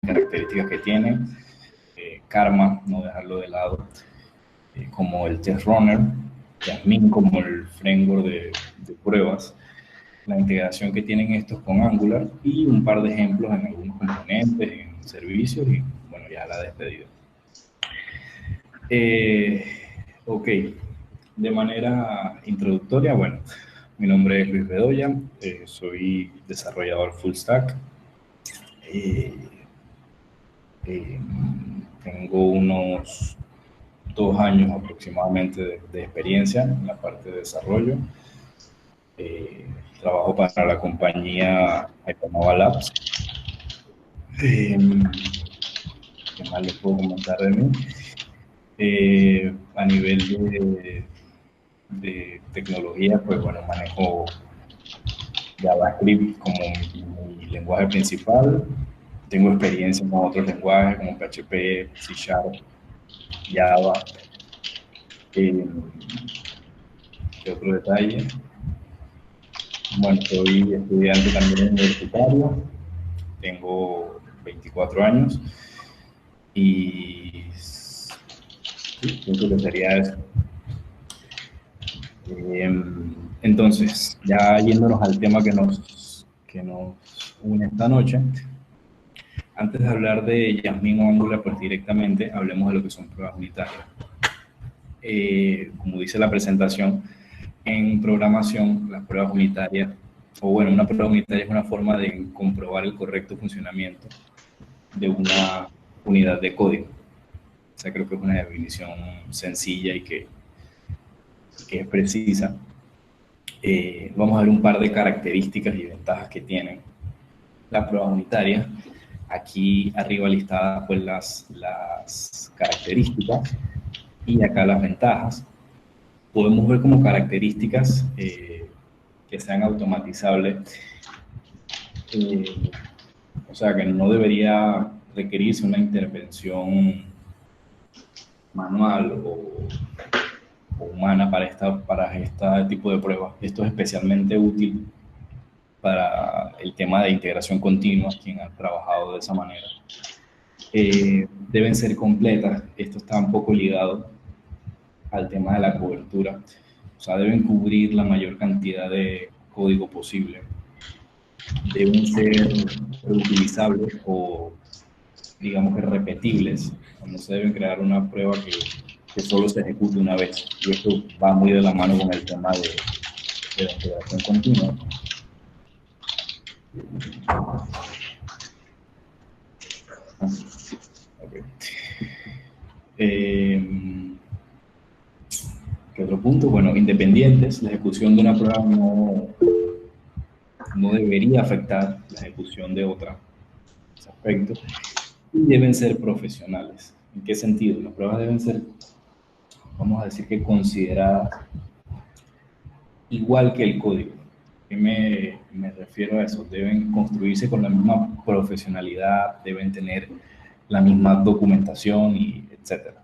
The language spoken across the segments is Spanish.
características que tienen. Karma, no dejarlo de lado, como el Test Runner, Jasmine como el framework de pruebas, la integración que tienen estos con Angular y un par de ejemplos en algunos componentes, en servicios y bueno, ya la despedida. Ok, de manera introductoria, bueno, mi nombre es Luis Bedoya, soy desarrollador full stack. Tengo unos 2 años aproximadamente de experiencia en la parte de desarrollo. Trabajo para la compañía Hypernova Labs. ¿Qué más les puedo comentar de mí? A nivel de tecnología, pues bueno, manejo JavaScript como mi lenguaje principal. Tengo experiencia con otros lenguajes como PHP, C Sharp, Java. ¿Qué otro detalle? Bueno, soy estudiante también universitario, tengo 24 años y sí, pienso que sería eso. Entonces, ya yéndonos al tema que nos une esta noche, antes de hablar de Jasmine o Angular, pues directamente hablemos de lo que son pruebas unitarias. Como dice la presentación, en programación, las pruebas unitarias, o bueno, una prueba unitaria es una forma de comprobar el correcto funcionamiento de una unidad de código. O sea, creo que es una definición sencilla y que es precisa. Vamos a ver un par de características y ventajas que tienen las pruebas unitarias. Aquí arriba listadas pues las características y acá las ventajas. Podemos ver como características que sean automatizables, o sea que no debería requerirse una intervención manual o humana para este tipo de pruebas. Esto es especialmente útil para el tema de integración continua, quien ha trabajado de esa manera. Deben ser completas, esto está un poco ligado al tema de la cobertura, o sea, deben cubrir la mayor cantidad de código posible, deben ser reutilizables o digamos que repetibles, no se deben crear una prueba que solo se ejecute una vez, y esto va muy de la mano con el tema de la integración continua. Okay. ¿Qué otro punto? Bueno, independientes, la ejecución de una prueba no debería afectar la ejecución de otra, ese aspecto, y deben ser profesionales. ¿En qué sentido? Las pruebas deben ser, vamos a decir que consideradas igual que el código. ¿Qué me refiero a eso? Deben construirse con la misma profesionalidad, deben tener la misma documentación, y etcétera.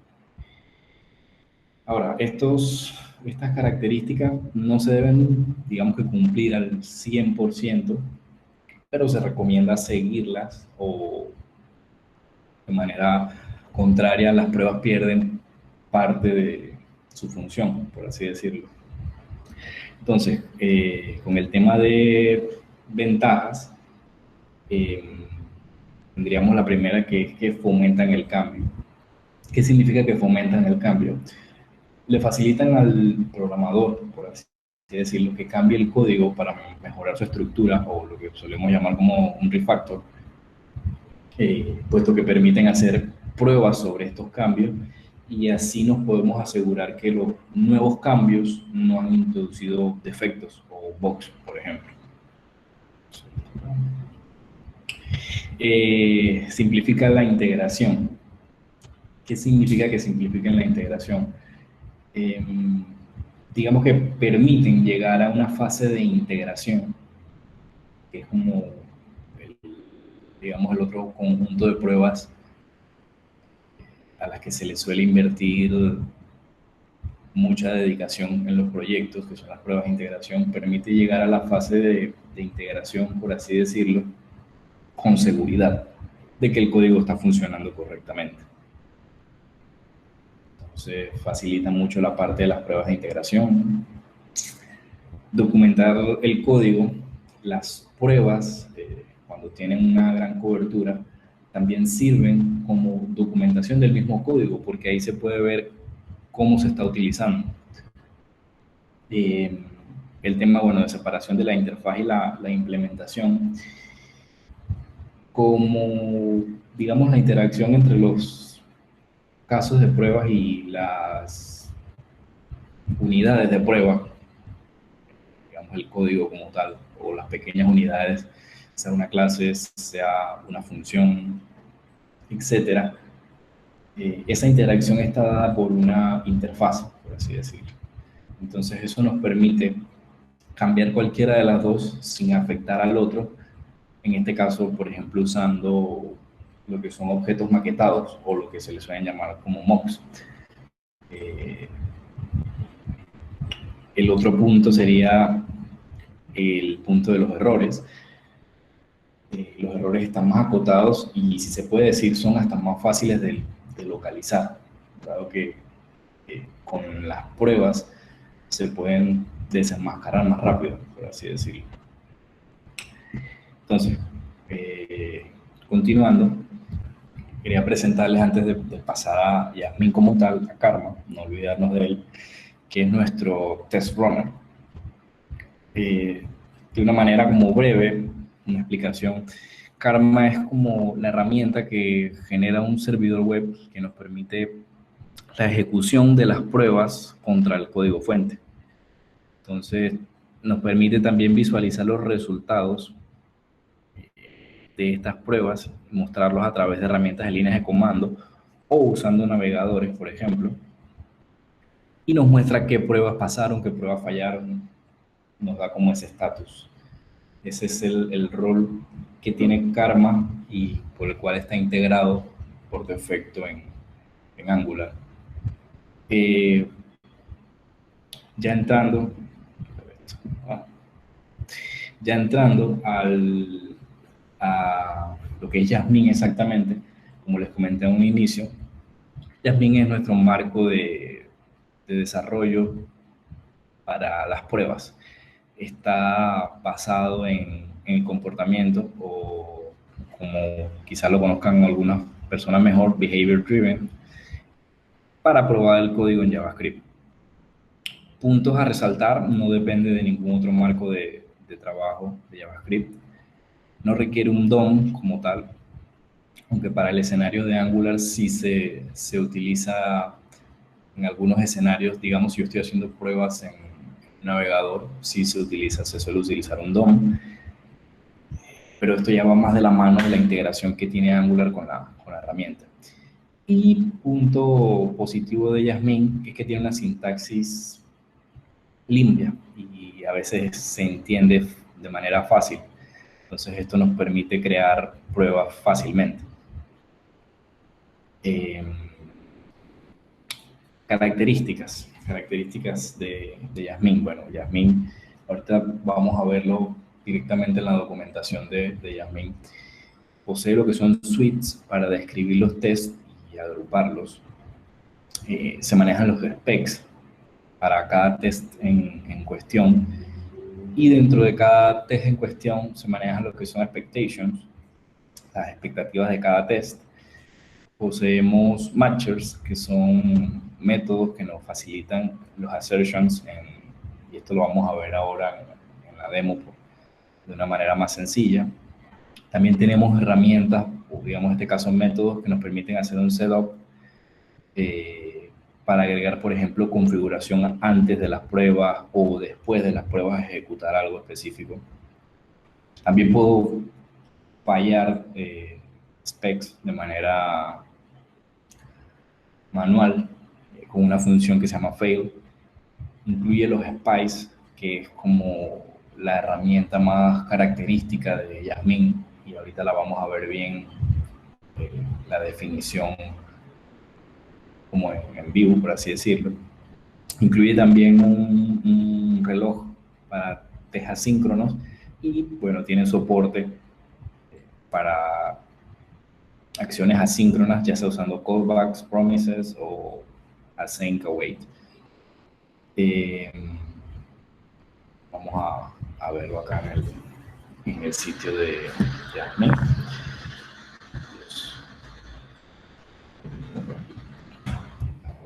Ahora, estas características no se deben, digamos que cumplir al 100%, pero se recomienda seguirlas o de manera contraria las pruebas pierden parte de su función, por así decirlo. Entonces, con el tema de ventajas, tendríamos la primera que es que fomentan el cambio. ¿Qué significa que fomentan el cambio? Le facilitan al programador, por así decirlo, que cambie el código para mejorar su estructura o lo que solemos llamar como un refactor, puesto que permiten hacer pruebas sobre estos cambios y así nos podemos asegurar que los nuevos cambios no han introducido defectos o bugs, por ejemplo. Simplifica la integración. ¿Qué significa que simplifiquen la integración? Digamos que permiten llegar a una fase de integración, que es como, digamos, el otro conjunto de pruebas a las que se le suele invertir mucha dedicación en los proyectos, que son las pruebas de integración, permite llegar a la fase de integración, por así decirlo, con seguridad. de que el código está funcionando correctamente. Entonces facilita mucho la parte de las pruebas de integración. Documentar el código, las pruebas, cuando tienen una gran cobertura, también sirven como documentación del mismo código, porque ahí se puede ver cómo se está utilizando. El tema, bueno, de separación de la interfaz y la implementación, como, digamos, la interacción entre los casos de pruebas y las unidades de prueba, digamos, el código como tal, o las pequeñas unidades, sea una clase, sea una función, etcétera. Esa interacción está dada por una interfaz, por así decirlo. Entonces eso nos permite cambiar cualquiera de las dos sin afectar al otro. En este caso, por ejemplo, usando lo que son objetos maquetados o lo que se les suelen llamar como mocks. El otro punto sería el punto de los errores. Los errores están más acotados y, si se puede decir, son hasta más fáciles de localizar, dado que con las pruebas se pueden desenmascarar más rápido, por así decirlo. Entonces, continuando, quería presentarles, antes de pasar a Yasmin como tal, a Karma, no olvidarnos de él, que es nuestro test runner. De una manera como breve, una explicación, Karma es como la herramienta que genera un servidor web que nos permite la ejecución de las pruebas contra el código fuente. Entonces, nos permite también visualizar los resultados de estas pruebas, mostrarlos a través de herramientas de líneas de comando o usando navegadores, por ejemplo, y nos muestra qué pruebas pasaron, qué pruebas fallaron, nos da como ese estatus. Ese es el rol que tiene Karma y por el cual está integrado por defecto en Angular. Ya entrando a lo que es Yasmin exactamente, como les comenté a un inicio, Yasmin es nuestro marco de desarrollo para las pruebas. Está basado en el comportamiento, o como quizás lo conozcan algunas personas mejor, behavior driven, para probar el código en JavaScript. Puntos a resaltar: no depende de ningún otro marco de trabajo de JavaScript. No requiere un DOM como tal, aunque para el escenario de Angular sí se utiliza en algunos escenarios. Digamos, si yo estoy haciendo pruebas en navegador, sí se suele utilizar un DOM, pero esto ya va más de la mano de la integración que tiene Angular con la herramienta. Y punto positivo de Yasmin es que tiene una sintaxis limpia y a veces se entiende de manera fácil. Entonces esto nos permite crear pruebas fácilmente. Características de Yasmin. Bueno, Yasmin, ahorita vamos a verlo directamente en la documentación de Yasmin. Posee lo que son suites para describir los tests y agruparlos. Se manejan los specs para cada test en cuestión, y dentro de cada test en cuestión se manejan lo que son expectations, las expectativas de cada test. Poseemos matchers, que son métodos que nos facilitan los assertions, y esto lo vamos a ver ahora en la demo de una manera más sencilla. También tenemos herramientas, o digamos en este caso métodos, que nos permiten hacer un setup para agregar, por ejemplo, configuración antes de las pruebas o después de las pruebas, ejecutar algo específico. También puedo fallar specs de manera manual con una función que se llama fail. Incluye los spice, que es como la herramienta más característica de Yasmin, y ahorita la vamos a ver bien, la definición como en vivo, por así decirlo. Incluye también un reloj para test asíncronos, y bueno, tiene soporte para acciones asíncronas, ya sea usando callbacks, promises o async await. Vamos a verlo acá en el sitio de Jasmine.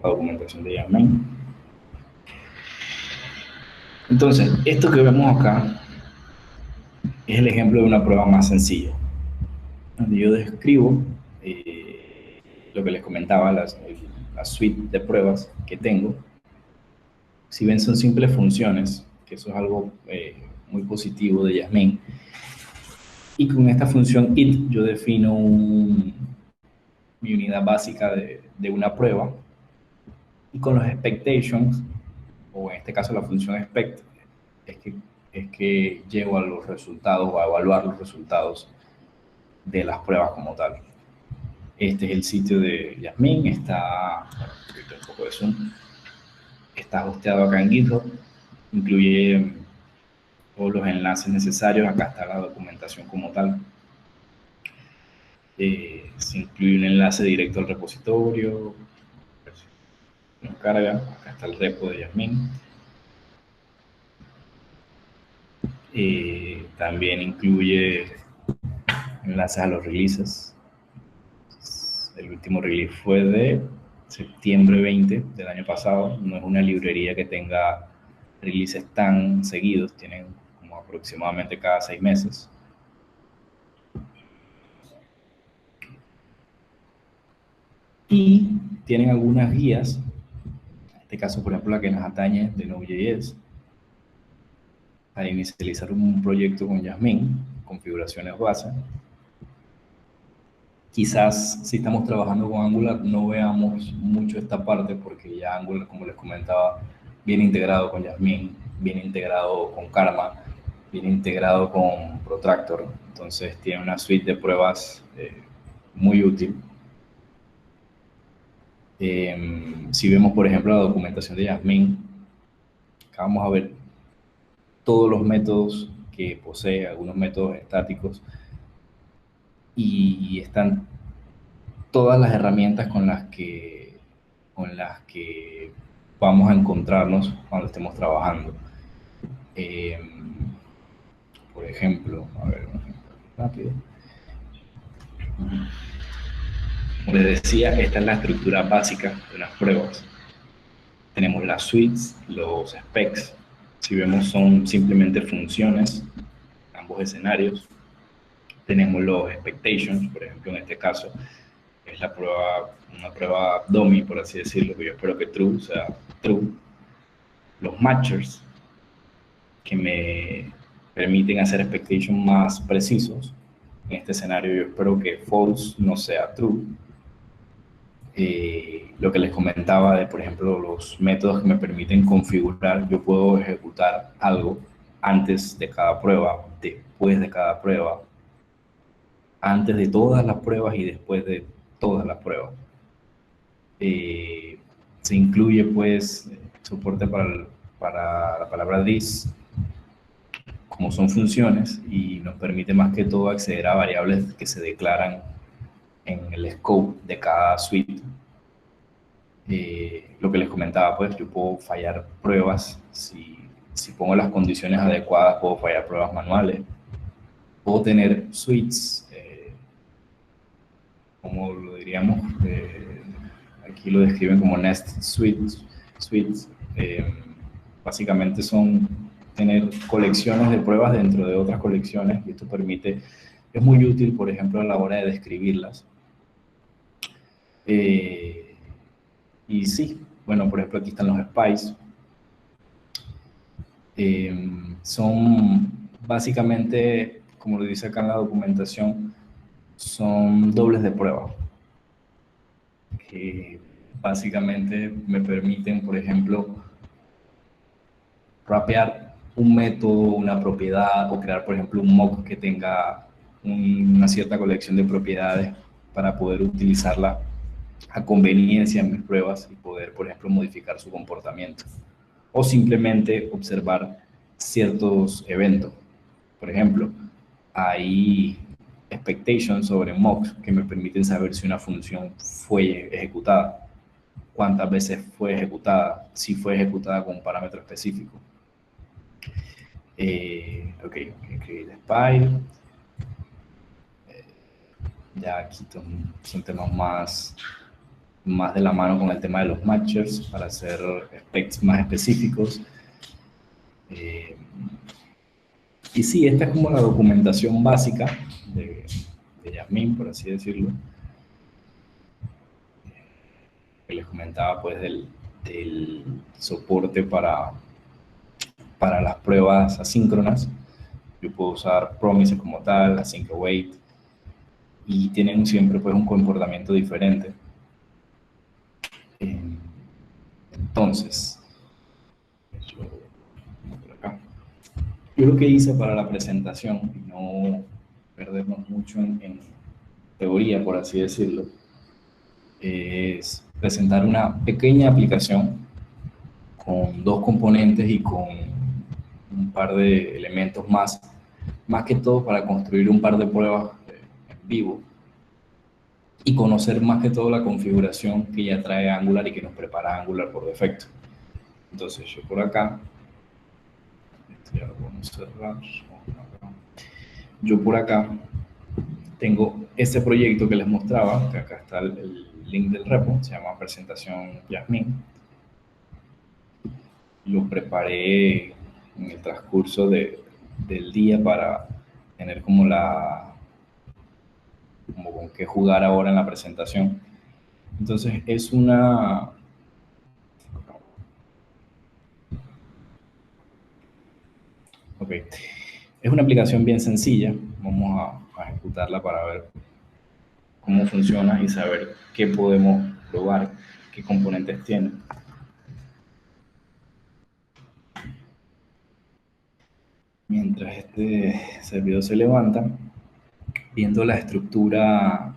La documentación de Jasmine. Entonces, esto que vemos acá es el ejemplo de una prueba más sencilla, donde yo describo lo que les comentaba, la suite de pruebas que tengo. Si ven, son simples funciones, que eso es algo muy positivo de Jasmine. Y con esta función it yo defino mi unidad básica de una prueba. Y con los expectations, o en este caso la función expect, es que llego a los resultados o a evaluar los resultados de las pruebas como tal. Este es el sitio de Jasmine, está, bueno, un poco de zoom, está hosteado acá en GitHub, incluye todos los enlaces necesarios, acá está la documentación como tal. Se incluye un enlace directo al repositorio, nos carga, acá está el repo de Jasmine. También incluye enlaces a los releases. El último release fue de septiembre 20 del año pasado. No es una librería que tenga releases tan seguidos, tienen como aproximadamente cada 6 meses. Y tienen algunas guías, en este caso, por ejemplo, la que nos atañe de Node.js, para inicializar un proyecto con Jasmine, configuraciones base. Quizás si estamos trabajando con Angular no veamos mucho esta parte porque ya Angular, como les comentaba, viene integrado con Jasmine, viene integrado con Karma, viene integrado con Protractor. Entonces tiene una suite de pruebas muy útil. Si vemos, por ejemplo, la documentación de Jasmine, acá vamos a ver todos los métodos que posee, algunos métodos estáticos, y están todas las herramientas con las que vamos a encontrarnos cuando estemos trabajando. Por ejemplo, a ver, un ejemplo rápido. Como les decía, esta es la estructura básica de las pruebas. Tenemos las suites, los specs. Si vemos, son simplemente funciones, ambos escenarios. Tenemos los expectations, por ejemplo, en este caso, es la prueba, una prueba dummy, por así decirlo, que yo espero que true sea true. Los matchers, que me permiten hacer expectations más precisos. En este escenario yo espero que false no sea true. Lo que les comentaba de, por ejemplo, los métodos que me permiten configurar, yo puedo ejecutar algo antes de cada prueba, después de cada prueba, antes de todas las pruebas y después de todas las pruebas. Se incluye pues soporte para la palabra this, como son funciones, y nos permite más que todo acceder a variables que se declaran en el scope de cada suite. Lo que les comentaba, pues yo puedo fallar pruebas, si pongo las condiciones adecuadas puedo fallar pruebas manuales, puedo tener suites, como lo diríamos, aquí lo describen como nest suites, básicamente son tener colecciones de pruebas dentro de otras colecciones, y esto permite, es muy útil, por ejemplo, a la hora de describirlas. Y sí, bueno, por ejemplo, aquí están los spies. Son básicamente, como lo dice acá en la documentación, son dobles de prueba, que básicamente me permiten, por ejemplo, rapear un método, una propiedad, o crear, por ejemplo, un mock que tenga una cierta colección de propiedades para poder utilizarla a conveniencia en mis pruebas y poder, por ejemplo, modificar su comportamiento. O simplemente observar ciertos eventos. Por ejemplo, hay expectations sobre mocks que me permiten saber si una función fue ejecutada, cuántas veces fue ejecutada, si fue ejecutada con un parámetro específico. Ok, create spy. Ya aquí son temas más de la mano con el tema de los matchers para hacer specs más específicos. Y sí, esta es como la documentación básica de Jasmine, por así decirlo, que les comentaba pues del soporte para las pruebas asíncronas. Yo puedo usar promises como tal, async await, y tienen siempre pues un comportamiento diferente. Entonces, yo lo que hice para la presentación, y no perdernos mucho en teoría, por así decirlo, es presentar una pequeña aplicación con 2 componentes y con un par de elementos más que todo para construir un par de pruebas en vivo y conocer más que todo la configuración que ya trae Angular y que nos prepara Angular por defecto. Entonces yo por acá, esto ya lo podemos cerrar. Yo por acá tengo este proyecto que les mostraba, que acá está el link del repo, se llama presentación Jasmine. Lo preparé en el transcurso del día para tener como con qué jugar ahora en la presentación. Entonces es una es una aplicación bien sencilla. Vamos a ejecutarla para ver cómo funciona y saber qué podemos probar, qué componentes tiene. Mientras este servidor se levanta, viendo la estructura,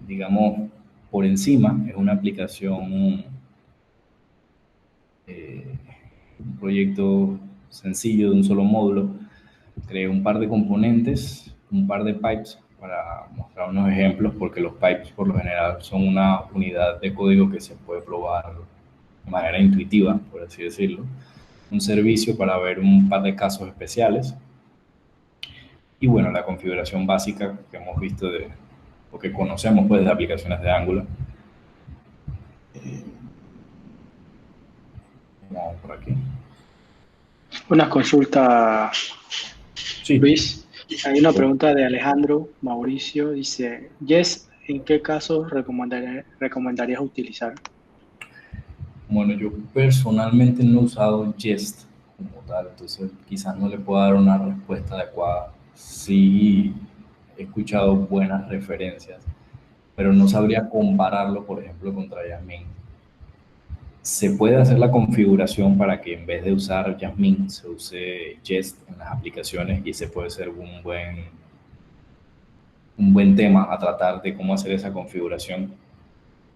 digamos, por encima, es una aplicación, un proyecto sencillo de un solo módulo. Creé un par de componentes, un par de pipes para mostrar unos ejemplos, porque los pipes por lo general son una unidad de código que se puede probar de manera intuitiva, por así decirlo. Un servicio para ver un par de casos especiales. Y bueno, la configuración básica que hemos visto o que conocemos pues de aplicaciones de Angular. Vamos por aquí. Una consulta, Sí. Luis. Hay una pregunta de Alejandro Mauricio. Dice, Jest, ¿en qué casos recomendarías utilizar? Bueno, yo personalmente no he usado Jest como tal, entonces quizás no le puedo dar una respuesta adecuada. Sí he escuchado buenas referencias, pero no sabría compararlo, por ejemplo, contra Jasmine. Se puede hacer la configuración para que en vez de usar Jasmine se use Jest en las aplicaciones, y ese puede ser un buen tema a tratar de cómo hacer esa configuración.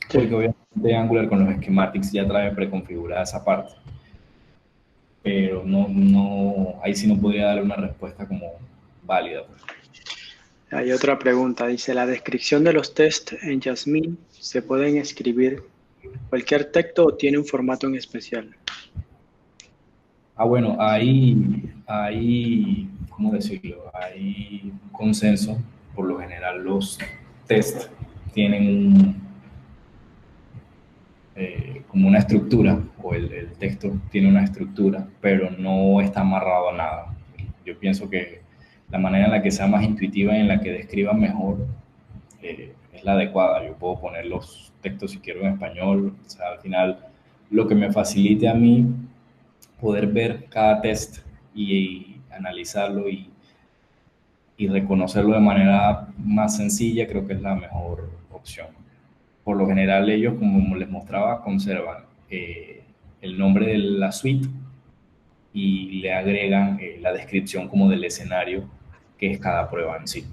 Sí. Porque obviamente Angular con los schematics ya trae preconfigurada esa parte. Pero ahí sí no podría darle una respuesta como válida. Hay otra pregunta. Dice, ¿la descripción de los tests en Jasmine se pueden escribir cualquier texto o tiene un formato en especial? Bueno, hay, ¿cómo decirlo? Hay un consenso. Por lo general los tests tienen como una estructura, o el texto tiene una estructura, pero no está amarrado a nada. Yo pienso que la manera en la que sea más intuitiva y en la que describa mejor es la adecuada. Yo puedo poner los textos si quiero en español, o sea, al final lo que me facilite a mí poder ver cada test y analizarlo y reconocerlo de manera más sencilla, creo que es la mejor opción. Por lo general ellos, como les mostraba, conservan el nombre de la suite y le agregan la descripción como del escenario que es cada prueba en sí.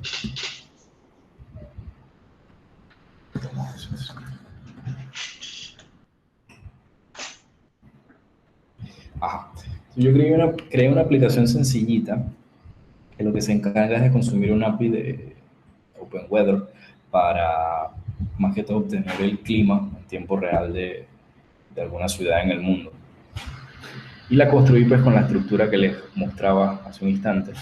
Ajá. Yo creé una aplicación sencillita que lo que se encarga es de consumir un API Open Weather, para más que todo obtener el clima en tiempo real de alguna ciudad en el mundo. Y la construí pues con la estructura que les mostraba hace un instante.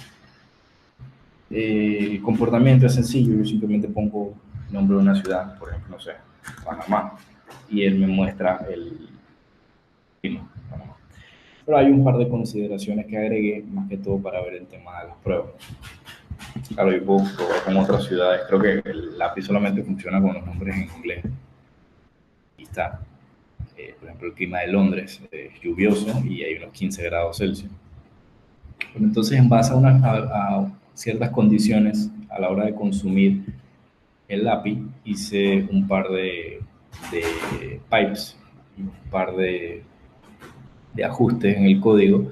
El comportamiento es sencillo, yo simplemente pongo el nombre de una ciudad, por ejemplo, no sé, Panamá, y él me muestra el clima, Panamá. Pero hay un par de consideraciones que agregué, más que todo para ver el tema de las pruebas. Claro, yo puedo probar con otras ciudades, creo que el lápiz solamente funciona con los nombres en inglés. Aquí está, por ejemplo, el clima de Londres es lluvioso y hay unos 15 grados Celsius. Pero entonces, en base a ciertas condiciones a la hora de consumir el API, hice un par de pipes y un par de ajustes en el código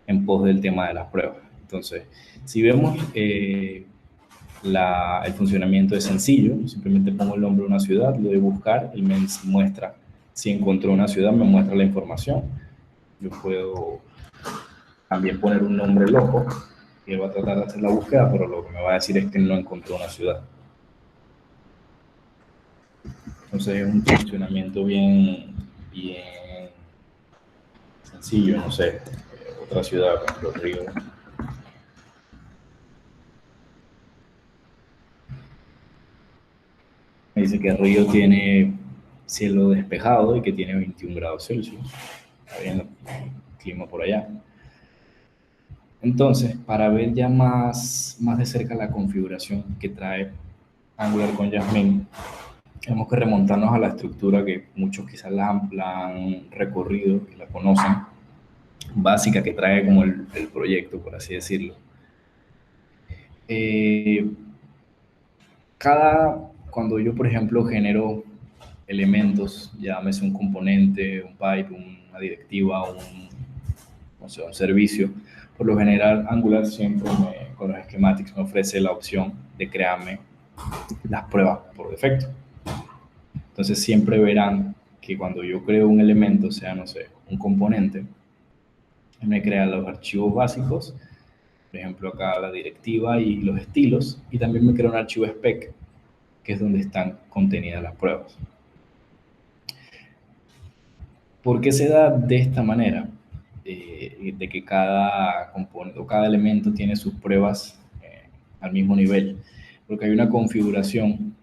en pos del tema de las pruebas. Entonces, si vemos, el funcionamiento es sencillo. Yo simplemente pongo el nombre de una ciudad, lo doy a buscar, él me muestra si encontró una ciudad, me muestra la información. Yo puedo también poner un nombre loco y él va a tratar de hacer la búsqueda, pero lo que me va a decir es que no encontró una ciudad. Entonces es un funcionamiento bien sencillo, no sé, otra ciudad, por ejemplo, Río. Me dice que Río tiene cielo despejado y que tiene 21 grados Celsius. Está bien el clima por allá. Entonces, para ver ya más de cerca la configuración que trae Angular con Jasmine, tenemos que remontarnos a la estructura que muchos quizás la han recorrido y la conocen, básica que trae como el proyecto, por así decirlo. Cuando yo, por ejemplo, genero elementos, llámese un componente, un pipe, una directiva, un servicio, por lo general Angular siempre con los schematics me ofrece la opción de crearme las pruebas por defecto. Entonces siempre verán que cuando yo creo un elemento, sea, no sé, un componente, me crea los archivos básicos, por ejemplo acá la directiva y los estilos, y también me crea un archivo spec, que es donde están contenidas las pruebas. ¿Por qué se da de esta manera? De que cada componente o cada elemento tiene sus pruebas al mismo nivel, porque hay una configuración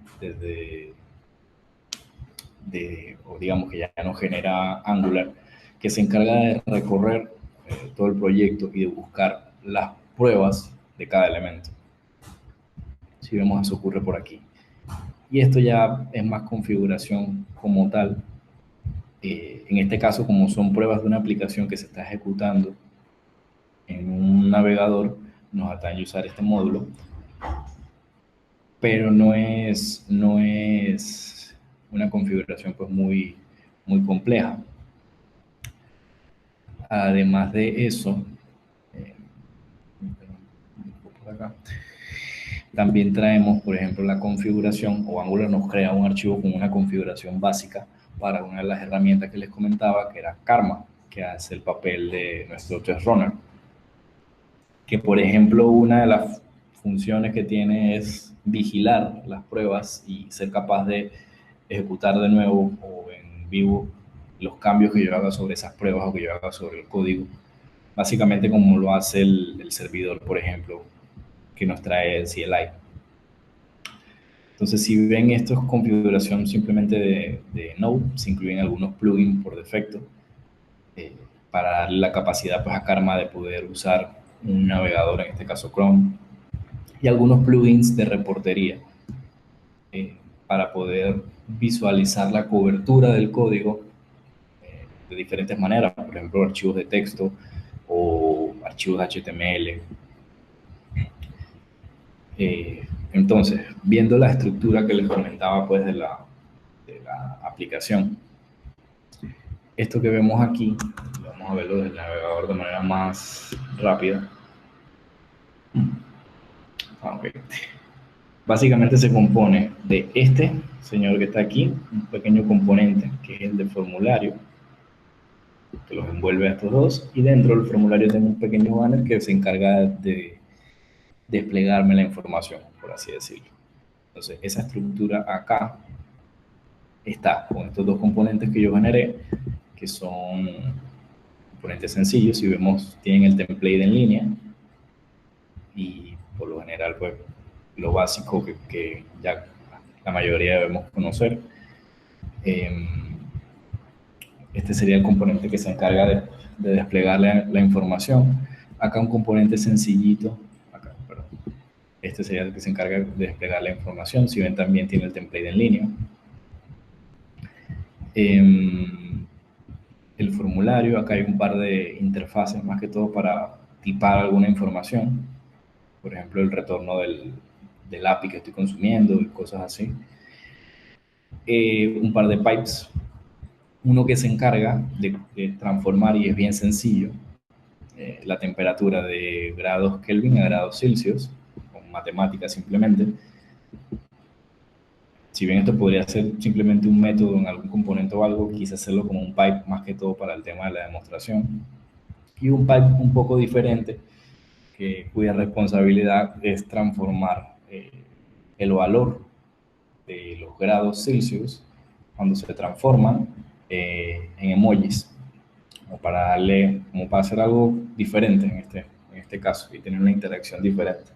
o digamos que ya no genera Angular, que se encarga de recorrer todo el proyecto y de buscar las pruebas de cada elemento. Si vemos, eso ocurre por aquí. Y esto ya es más configuración como tal. En este caso, como son pruebas de una aplicación que se está ejecutando en un navegador, nos atañe usar este módulo, pero no es una configuración pues muy compleja. Además de eso, por acá, también traemos, por ejemplo, la configuración, o Angular nos crea un archivo con una configuración básica para una de las herramientas que les comentaba, que era Karma, que hace el papel de nuestro test runner. Que, por ejemplo, una de las funciones que tiene es vigilar las pruebas y ser capaz de ejecutar de nuevo o en vivo los cambios que yo haga sobre esas pruebas o que yo haga sobre el código. Básicamente como lo hace el servidor, por ejemplo, que nos trae el CLI. Entonces, si ven, esto es configuración simplemente de Node, se incluyen algunos plugins por defecto para darle la capacidad pues, a Karma de poder usar un navegador, en este caso Chrome, y algunos plugins de reportería para poder visualizar la cobertura del código de diferentes maneras, por ejemplo, archivos de texto o archivos HTML. Entonces, viendo la estructura que les comentaba pues, de la aplicación, esto que vemos aquí, vamos a verlo desde el navegador de manera más rápida. Okay. Básicamente se compone de este señor que está aquí, un pequeño componente que es el de formulario, que los envuelve a estos dos, y dentro del formulario tengo un pequeño banner que se encarga de desplegarme la información, por así decirlo. Entonces, esa estructura acá está con estos dos componentes que yo generé, que son componentes sencillos. Si vemos, tienen el template en línea y por lo general, pues, lo básico que ya la mayoría debemos conocer. Este sería el componente que se encarga de desplegar la información. Acá un componente sencillito, acá, perdón. Este sería el que se encarga de desplegar la información. Si ven, también tiene el template en línea. El formulario, acá hay un par de interfaces, más que todo para tipar alguna información. Por ejemplo, el retorno del API que estoy consumiendo y cosas así. Un par de pipes. Uno que se encarga de transformar, y es bien sencillo, la temperatura de grados Kelvin a grados Celsius, con matemáticas simplemente. Si bien esto podría ser simplemente un método en algún componente o algo, quise hacerlo como un pipe más que todo para el tema de la demostración. Y un pipe un poco diferente, cuya responsabilidad es transformar el valor de los grados Celsius cuando se transforman en emojis, como para hacer algo diferente en este caso y tener una interacción diferente.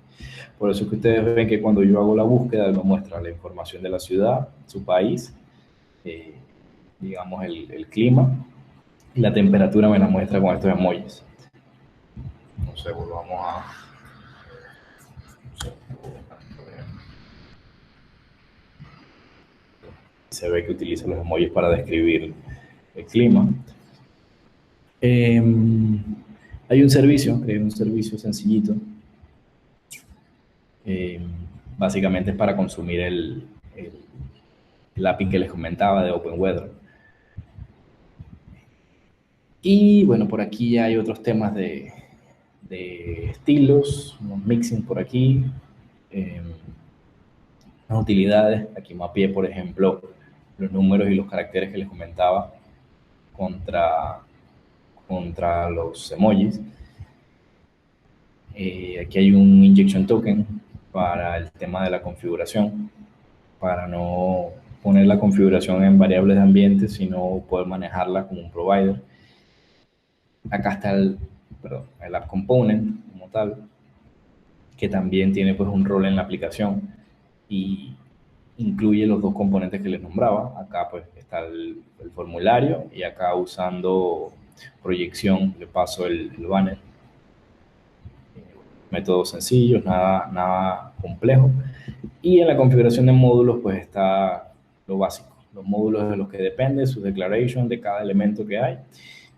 Por eso es que ustedes ven que cuando yo hago la búsqueda me muestra la información de la ciudad, su país, digamos el clima, y la temperatura me la muestra con estos emojis. No sé, volvamos a... Se ve que utiliza los emojis para describir el clima. Hay un servicio sencillito. Básicamente es para consumir el API que les comentaba de OpenWeather. Y bueno, por aquí ya hay otros temas de estilos, unos mixing por aquí, unas utilidades. Aquí mapeé, por ejemplo, los números y los caracteres que les comentaba contra los emojis. Aquí hay un injection token para el tema de la configuración, para no poner la configuración en variables de ambiente, sino poder manejarla como un provider. Acá está el app component como tal, que también tiene pues un rol en la aplicación y incluye los dos componentes que les nombraba. Acá pues está el formulario, y acá usando proyección le paso el banner. Métodos sencillos, nada complejo. Y en la configuración de módulos pues está lo básico, los módulos de los que depende, su declaration de cada elemento que hay,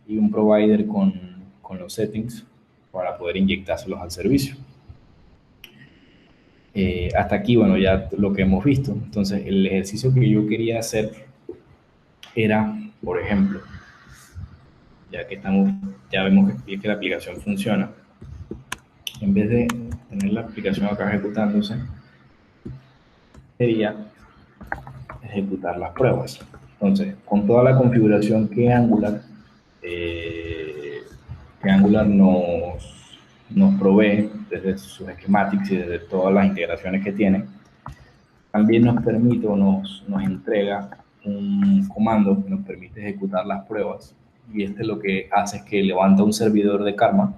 y un provider con los settings para poder inyectárselos al servicio. Hasta aquí, bueno, ya lo que hemos visto. Entonces, el ejercicio que yo quería hacer era, por ejemplo, ya vemos que la aplicación funciona. En vez de tener la aplicación acá ejecutándose, sería ejecutar las pruebas. Entonces, con toda la configuración que Angular nos provee desde sus schematics y desde todas las integraciones que tiene, también nos permite o nos entrega un comando que nos permite ejecutar las pruebas, y este lo que hace es que levanta un servidor de Karma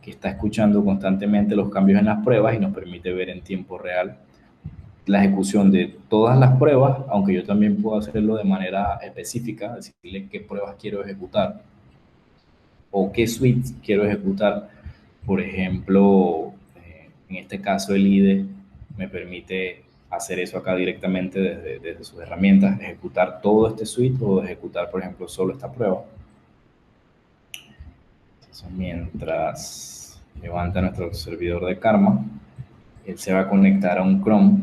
que está escuchando constantemente los cambios en las pruebas y nos permite ver en tiempo real la ejecución de todas las pruebas, aunque yo también puedo hacerlo de manera específica, decirle qué pruebas quiero ejecutar o qué suites quiero ejecutar. Por ejemplo, en este caso el IDE me permite hacer eso acá directamente desde sus herramientas, ejecutar todo este suite o ejecutar, por ejemplo, solo esta prueba. Entonces, mientras levanta nuestro servidor de Karma, él se va a conectar a un Chrome.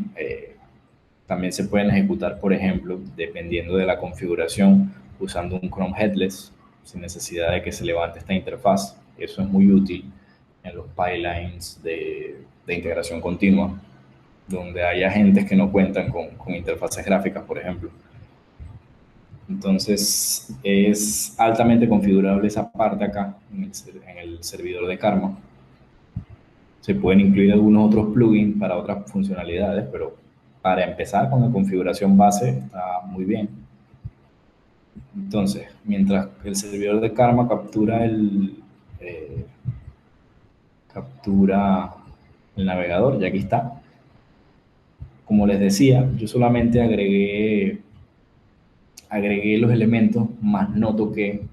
También se pueden ejecutar, por ejemplo, dependiendo de la configuración, usando un Chrome Headless, sin necesidad de que se levante esta interfaz. Eso es muy útil en los pipelines de integración continua, donde hay agentes que no cuentan con interfaces gráficas, por ejemplo. Entonces, es altamente configurable esa parte acá en el servidor de Karma. Se pueden incluir algunos otros plugins para otras funcionalidades, pero para empezar con la configuración base está muy bien. Entonces, mientras el servidor de Karma captura el navegador, ya aquí está. Como les decía, yo solamente agregué los elementos, más no toqué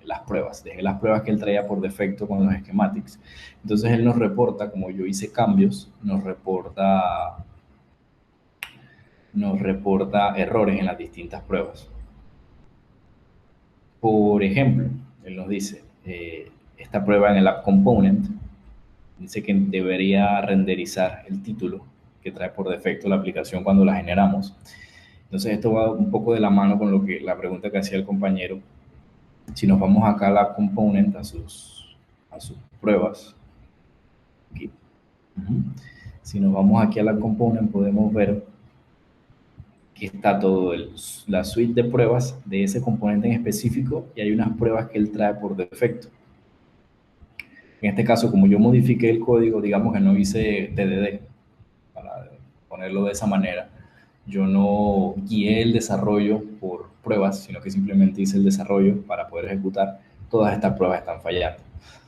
las pruebas. Dejé las pruebas que él traía por defecto con los schematics. Entonces él nos reporta, como yo hice cambios, nos reporta errores en las distintas pruebas. Por ejemplo, él nos dice, esta prueba en el app component dice que debería renderizar el título que trae por defecto la aplicación cuando la generamos. Entonces esto va un poco de la mano con la pregunta que hacía el compañero. Si nos vamos acá a la component, a sus pruebas, aquí. Si nos vamos aquí a la component, podemos ver que está todo la suite de pruebas de ese componente en específico, y hay unas pruebas que él trae por defecto. En este caso, como yo modifiqué el código, digamos que no hice TDD, para ponerlo de esa manera, yo no guié el desarrollo por pruebas, sino que simplemente hice el desarrollo para poder ejecutar. Todas estas pruebas están fallando.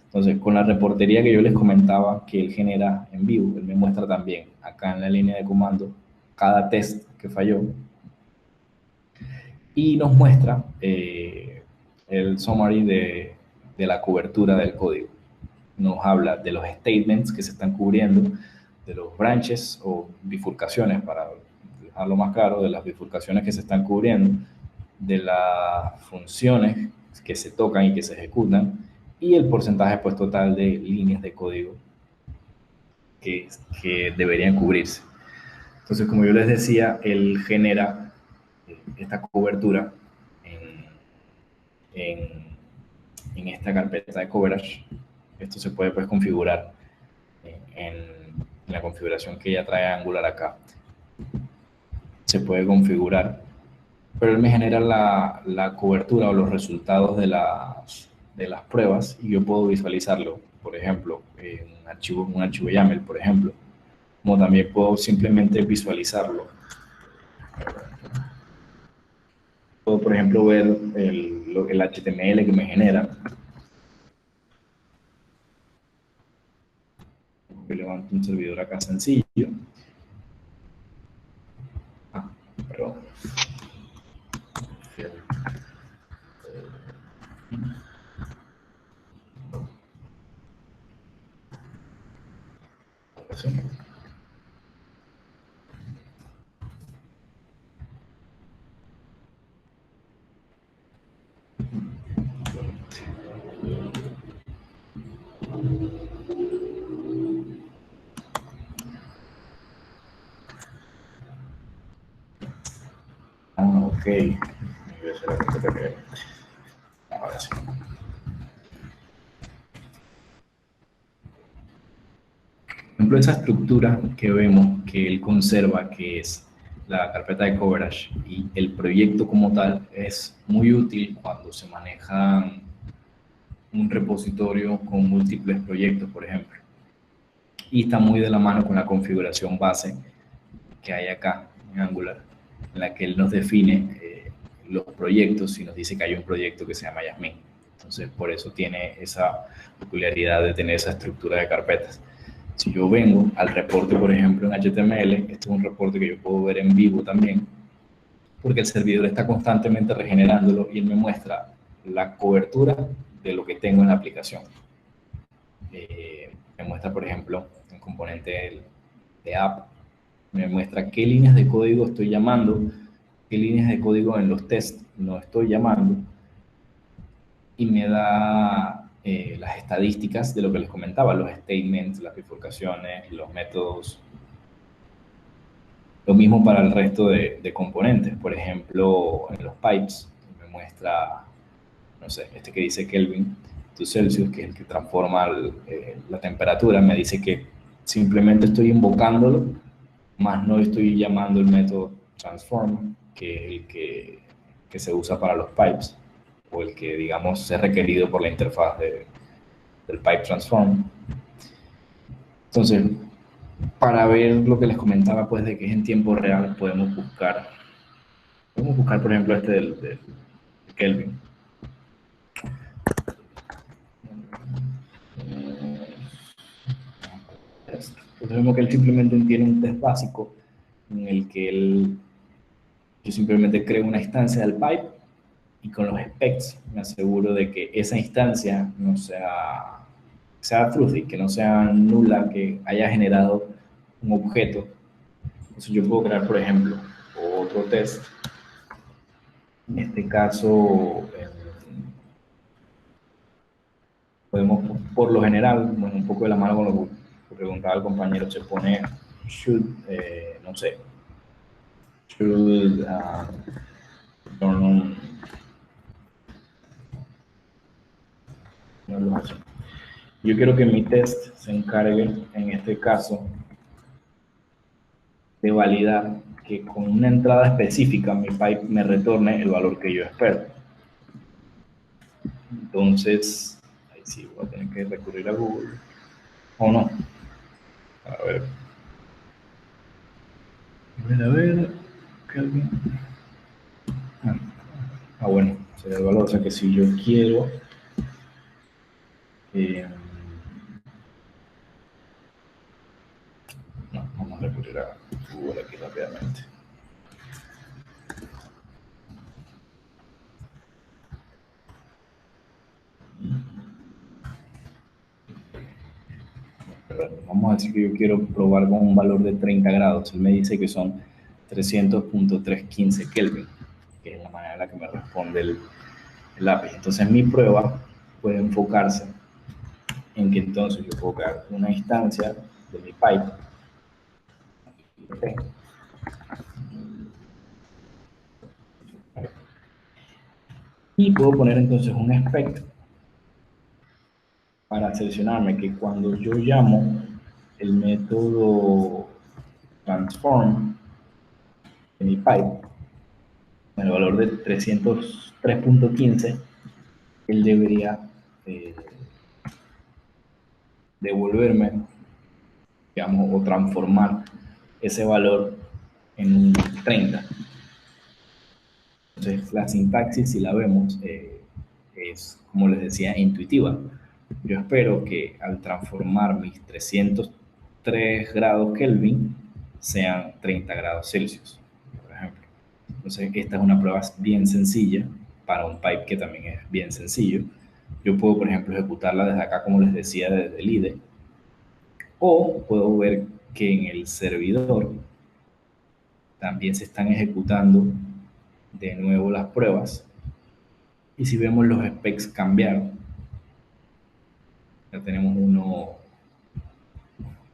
Entonces, con la reportería que yo les comentaba que él genera en vivo, él me muestra también acá en la línea de comando cada test que falló, y nos muestra el summary de la cobertura del código. Nos habla de los statements que se están cubriendo, de los branches o bifurcaciones, para dejarlo más claro, de las bifurcaciones que se están cubriendo, de las funciones que se tocan y que se ejecutan, y el porcentaje pues total de líneas de código que deberían cubrirse. Entonces, como yo les decía, él genera esta cobertura en esta carpeta de coverage. Esto se puede pues configurar en la configuración que ya trae Angular acá. Se puede configurar, pero él me genera la cobertura o los resultados de las pruebas, y yo puedo visualizarlo, por ejemplo, en un archivo YAML, por ejemplo, como también puedo simplemente visualizarlo. Puedo, por ejemplo, ver el HTML que me genera. Que levanto un servidor acá sencillo. Perdón. Ok. Ahora sí. Por ejemplo, esa estructura que vemos que él conserva, que es la carpeta de coverage, y el proyecto como tal, es muy útil cuando se maneja un repositorio con múltiples proyectos, por ejemplo. Y está muy de la mano con la configuración base que hay acá en Angular, en la que él nos define los proyectos y nos dice que hay un proyecto que se llama Jasmine. Entonces, por eso tiene esa peculiaridad de tener esa estructura de carpetas. Si yo vengo al reporte, por ejemplo, en HTML, este es un reporte que yo puedo ver en vivo también, porque el servidor está constantemente regenerándolo y él me muestra la cobertura de lo que tengo en la aplicación. Me muestra, por ejemplo, un componente de app, me muestra qué líneas de código estoy llamando, qué líneas de código en los tests no estoy llamando, y me da las estadísticas de lo que les comentaba, los statements, las bifurcaciones, los métodos. Lo mismo para el resto de componentes. Por ejemplo, en los pipes me muestra, no sé, este que dice Kelvin to Celsius, que es el que transforma la temperatura, me dice que simplemente estoy invocándolo, más no estoy llamando el método transform, que es el que se usa para los pipes, o el que, digamos, es requerido por la interfaz del pipe transform. Entonces, Para ver lo que les comentaba, pues de que es en tiempo real, podemos buscar, por ejemplo, este del Kelvin. Entonces vemos que él simplemente tiene un test básico en el que yo simplemente creo una instancia del pipe y con los specs me aseguro de que esa instancia no sea truthy, que no sea nula, que haya generado un objeto. Entonces yo puedo crear, por ejemplo, otro test. En este caso, podemos, por lo general, bueno, un poco de la mano con lo que preguntaba el compañero, se pone should, no sé, should turn on, no lo hace. Yo quiero que mi test se encargue, en este caso, de validar que con una entrada específica mi pipe me retorne el valor que yo espero. Entonces, ahí sí voy a tener que recurrir a Google. ¿O no? A ver. A ver. Kelvin. Bueno, sería el valor. O sea que si yo quiero... no, vamos a recurrir a Google aquí rápidamente. Vamos a decir que yo quiero probar con un valor de 30 grados. Él me dice que son 300.315 Kelvin, que es la manera en la que me responde el API. Entonces mi prueba puede enfocarse en que entonces yo puedo crear una instancia de mi pipe. Okay. Y puedo poner entonces un spec para seleccionarme que cuando yo llamo el método transform de mi pipe, con el valor de 303.15, él debería devolverme, digamos, o transformar ese valor en un 30. Entonces, la sintaxis, si la vemos, es, como les decía, intuitiva. Yo espero que al transformar mis 303 grados Kelvin sean 30 grados Celsius, por ejemplo. Entonces, esta es una prueba bien sencilla para un pipe que también es bien sencillo. Yo puedo, por ejemplo, ejecutarla desde acá, como les decía, desde el IDE, o puedo ver que en el servidor también se están ejecutando de nuevo las pruebas. Y si vemos los specs cambiaron, ya tenemos uno,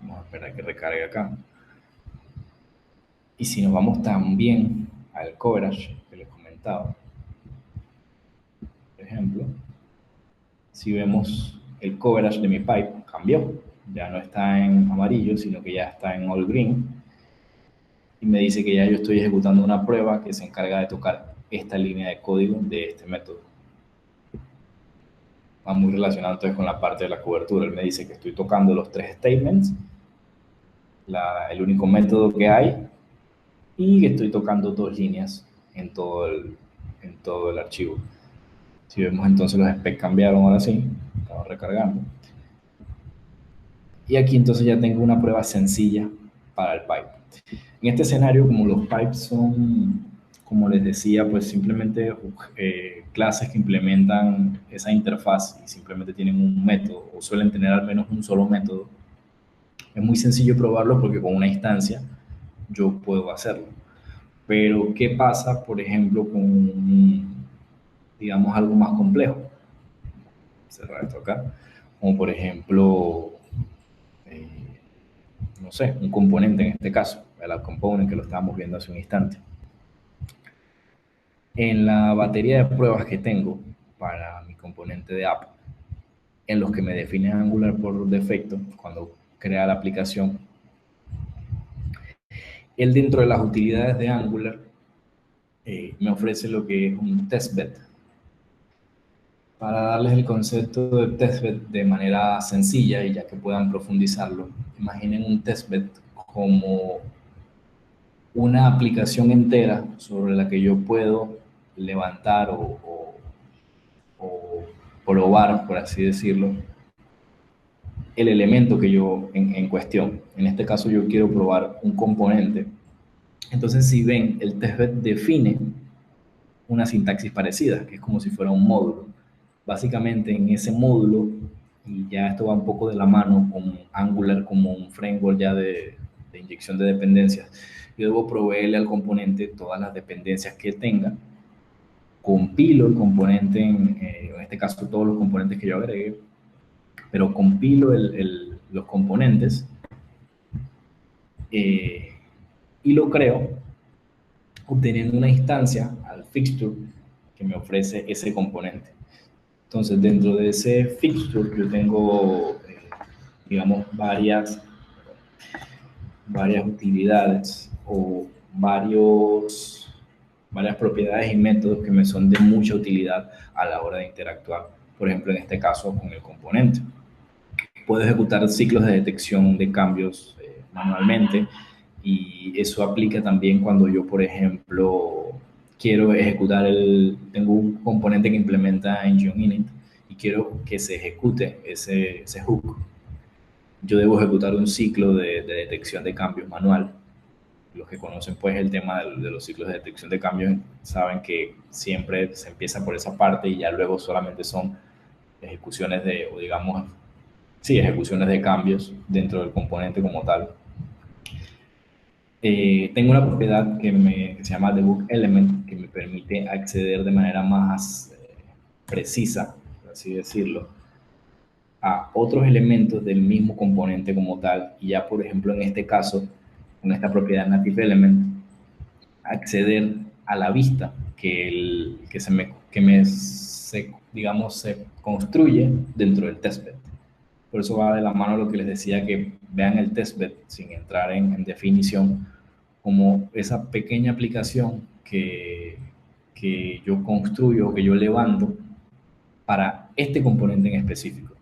vamos a esperar que recargue acá. Y si nos vamos también al coverage que les comentaba, por ejemplo, si vemos el coverage de mi pipe cambió, ya no está en amarillo, sino que ya está en all green, y me dice que ya yo estoy ejecutando una prueba que se encarga de tocar esta línea de código de este método. Va muy relacionado entonces con la parte de la cobertura. Él me dice que estoy tocando los 3 statements, el único método que hay, y que estoy tocando 2 líneas en todo el archivo. Si vemos entonces los specs cambiaron ahora sí, estamos recargando. Y aquí entonces ya tengo una prueba sencilla para el pipe. En este escenario, como los pipes son, como les decía, pues simplemente clases que implementan esa interfaz y simplemente tienen un método, o suelen tener al menos un solo método, es muy sencillo probarlo porque con una instancia yo puedo hacerlo. Pero, ¿qué pasa, por ejemplo, con, digamos, algo más complejo? Cerrar esto acá. Como, por ejemplo, no sé, un componente en este caso, el app component que lo estábamos viendo hace un instante. En la batería de pruebas que tengo para mi componente de app, en los que me define Angular por defecto, cuando crea la aplicación, él dentro de las utilidades de Angular me ofrece lo que es un testbed. Para darles el concepto de testbed de manera sencilla y ya que puedan profundizarlo, imaginen un testbed como una aplicación entera sobre la que yo puedo levantar o probar, por así decirlo, el elemento que yo en cuestión. En este caso yo quiero probar un componente. Entonces, si ven, el testbed define una sintaxis parecida, que es como si fuera un módulo. Básicamente en ese módulo, y ya esto va un poco de la mano con Angular como un framework ya de inyección de dependencias, yo debo proveerle al componente todas las dependencias que tenga, compilo el componente, en este caso todos los componentes que yo agregué, pero compilo los componentes y lo creo obteniendo una instancia al fixture que me ofrece ese componente. Entonces, dentro de ese fixture yo tengo, digamos, varias utilidades o varias propiedades y métodos que me son de mucha utilidad a la hora de interactuar. Por ejemplo, en este caso, con el componente. Puedo ejecutar ciclos de detección de cambios manualmente, y eso aplica también cuando yo, por ejemplo, quiero ejecutar tengo un componente que implementa EngineInit y quiero que se ejecute ese hook. Yo debo ejecutar un ciclo de detección de cambios manual. Los que conocen pues el tema de los ciclos de detección de cambios saben que siempre se empieza por esa parte y ya luego solamente son ejecuciones o digamos, sí, ejecuciones de cambios dentro del componente como tal. Tengo una propiedad que se llama debug element, que me permite acceder de manera más precisa, por así decirlo, a otros elementos del mismo componente como tal. Y ya, por ejemplo, en este caso, con esta propiedad native element, acceder a la vista digamos, se construye dentro del testbed. Por eso va de la mano lo que les decía, que vean el testbed sin entrar en definición, como esa pequeña aplicación que yo construyo, que yo levanto para este componente en específico.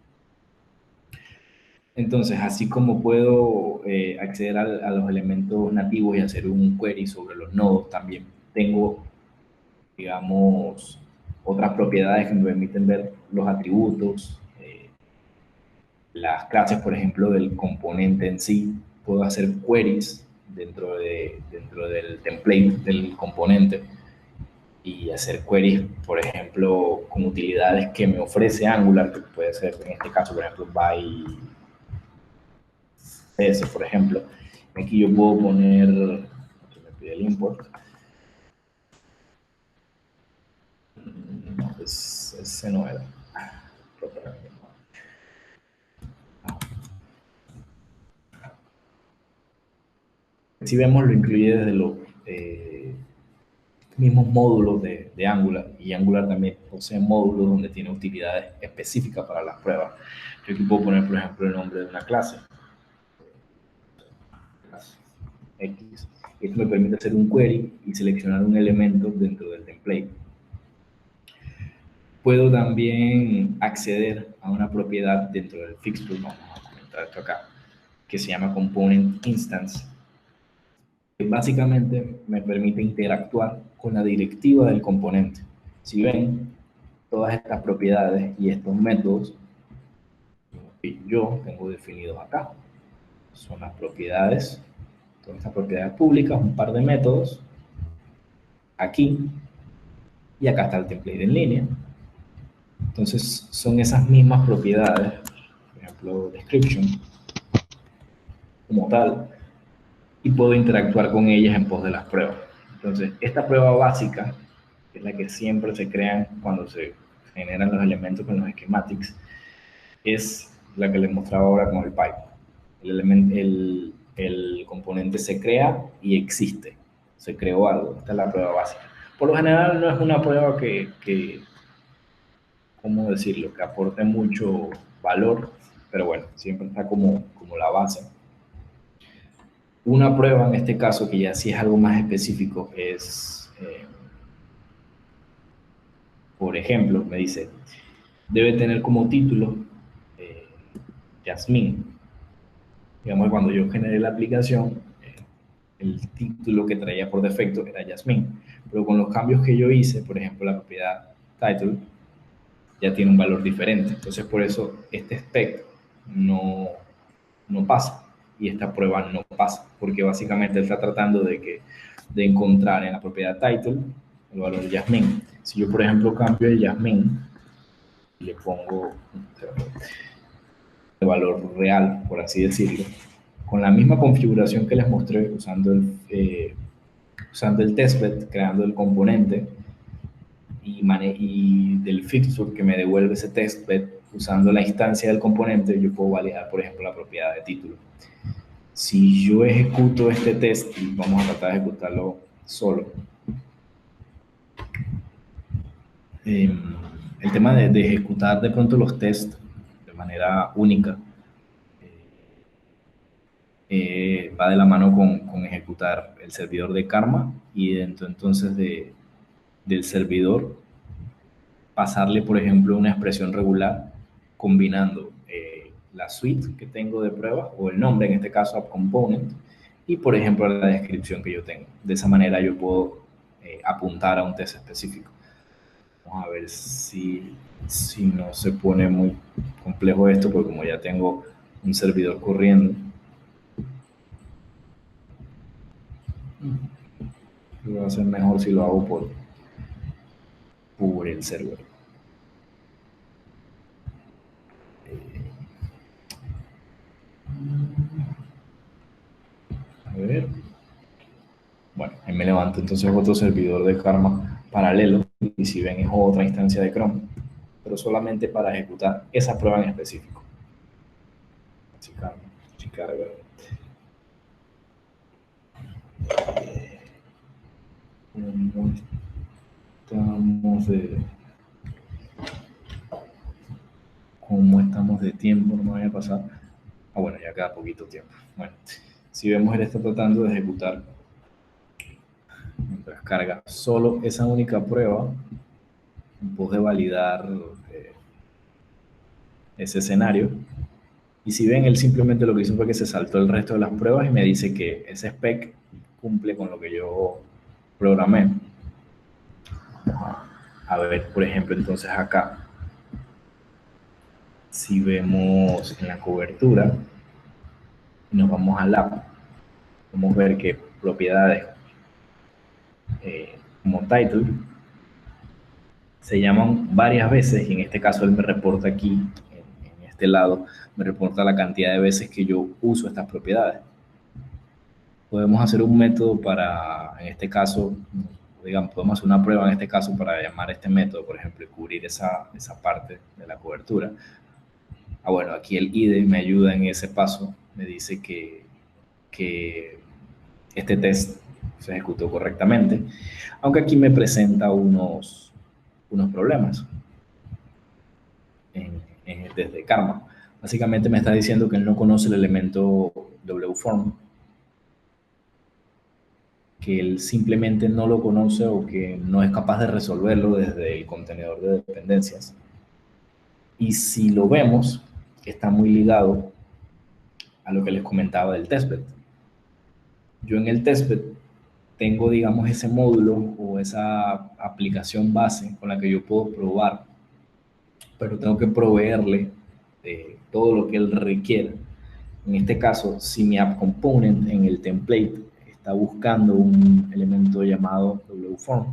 Entonces, así como puedo acceder a los elementos nativos y hacer un query sobre los nodos, también tengo, digamos, otras propiedades que me permiten ver los atributos, las clases, por ejemplo, del componente en sí. Puedo hacer queries dentro del template del componente y hacer queries, por ejemplo, con utilidades que me ofrece Angular, que puede ser, en este caso, por ejemplo, by CS, por ejemplo. Aquí yo puedo poner, me pide el import, no, ese no era. Si vemos, lo incluye desde los mismos módulos de Angular, y Angular también posee módulos donde tiene utilidades específicas para las pruebas. Yo aquí puedo poner, por ejemplo, el nombre de una clase X. Esto me permite hacer un query y seleccionar un elemento dentro del template. Puedo también acceder a una propiedad dentro del fixture, vamos a comentar esto acá, que se llama Component Instance, que básicamente me permite interactuar con la directiva del componente. Si ven, todas estas propiedades y estos métodos que yo tengo definidos acá son las propiedades, todas estas propiedades públicas, un par de métodos aquí, y acá está el template en línea. Entonces son esas mismas propiedades, por ejemplo, description como tal, y puedo interactuar con ellas en pos de las pruebas. Entonces, esta prueba básica, que es la que siempre se crean cuando se generan los elementos con los schematics, es la que les mostraba ahora con el pipe. El componente se crea y existe, se creó algo. Esta es la prueba básica. Por lo general no es una prueba que ¿cómo decirlo?, que aporte mucho valor, pero bueno, siempre está como la base. Una prueba en este caso, que ya sí es algo más específico, es, por ejemplo, me dice, debe tener como título Jasmine. Digamos, cuando yo generé la aplicación, el título que traía por defecto era Jasmine, pero con los cambios que yo hice, por ejemplo, la propiedad title ya tiene un valor diferente. Entonces, por eso este spec no pasa y esta prueba no pasa, porque básicamente está tratando de encontrar en la propiedad title el valor Jasmine. Si yo, por ejemplo, cambio de Jasmine y le pongo el valor real, por así decirlo, con la misma configuración que les mostré usando el testbed, creando el componente y del fixture que me devuelve ese testbed, usando la instancia del componente, yo puedo validar, por ejemplo, la propiedad de título. Si yo ejecuto este test, y vamos a tratar de ejecutarlo solo, el tema de ejecutar de pronto los tests de manera única va de la mano con ejecutar el servidor de Karma y dentro entonces del servidor pasarle, por ejemplo, una expresión regular combinando la suite que tengo de pruebas o el nombre, en este caso app component, y por ejemplo la descripción que yo tengo. De esa manera yo puedo apuntar a un test específico. Vamos a ver si no se pone muy complejo esto, porque como ya tengo un servidor corriendo, va a ser mejor si lo hago por el server. A ver. Bueno, ahí me levanto entonces otro servidor de Karma paralelo y si ven es otra instancia de Chrome, pero solamente para ejecutar esa prueba en específico. Si carga. ¿Cómo estamos de tiempo? No me vaya a pasar. Ah, bueno, ya queda poquito tiempo. Bueno, si vemos, él está tratando de ejecutar mientras carga solo esa única prueba, puede validar ese escenario. Y si ven, él simplemente lo que hizo fue que se saltó el resto de las pruebas y me dice que ese spec cumple con lo que yo programé. A ver, por ejemplo, entonces acá, si vemos en la cobertura, nos vamos al app, vamos a ver que propiedades como title se llaman varias veces y en este caso él me reporta aquí, en este lado, me reporta la cantidad de veces que yo uso estas propiedades. Podemos hacer un método para, en este caso, digamos, podemos hacer una prueba en este caso para llamar este método, por ejemplo, y cubrir esa parte de la cobertura. Ah, bueno, aquí el IDE me ayuda en ese paso, me dice que este test se ejecutó correctamente, aunque aquí me presenta unos problemas desde Karma. Básicamente me está diciendo que él no conoce el elemento wform, que él simplemente no lo conoce o que no es capaz de resolverlo desde el contenedor de dependencias. Y si lo vemos, está muy ligado a lo que les comentaba del testbed. Yo en el testbed tengo, digamos, ese módulo o esa aplicación base con la que yo puedo probar, pero tengo que proveerle todo lo que él requiere. En este caso, si mi app component en el template está buscando un elemento llamado wform,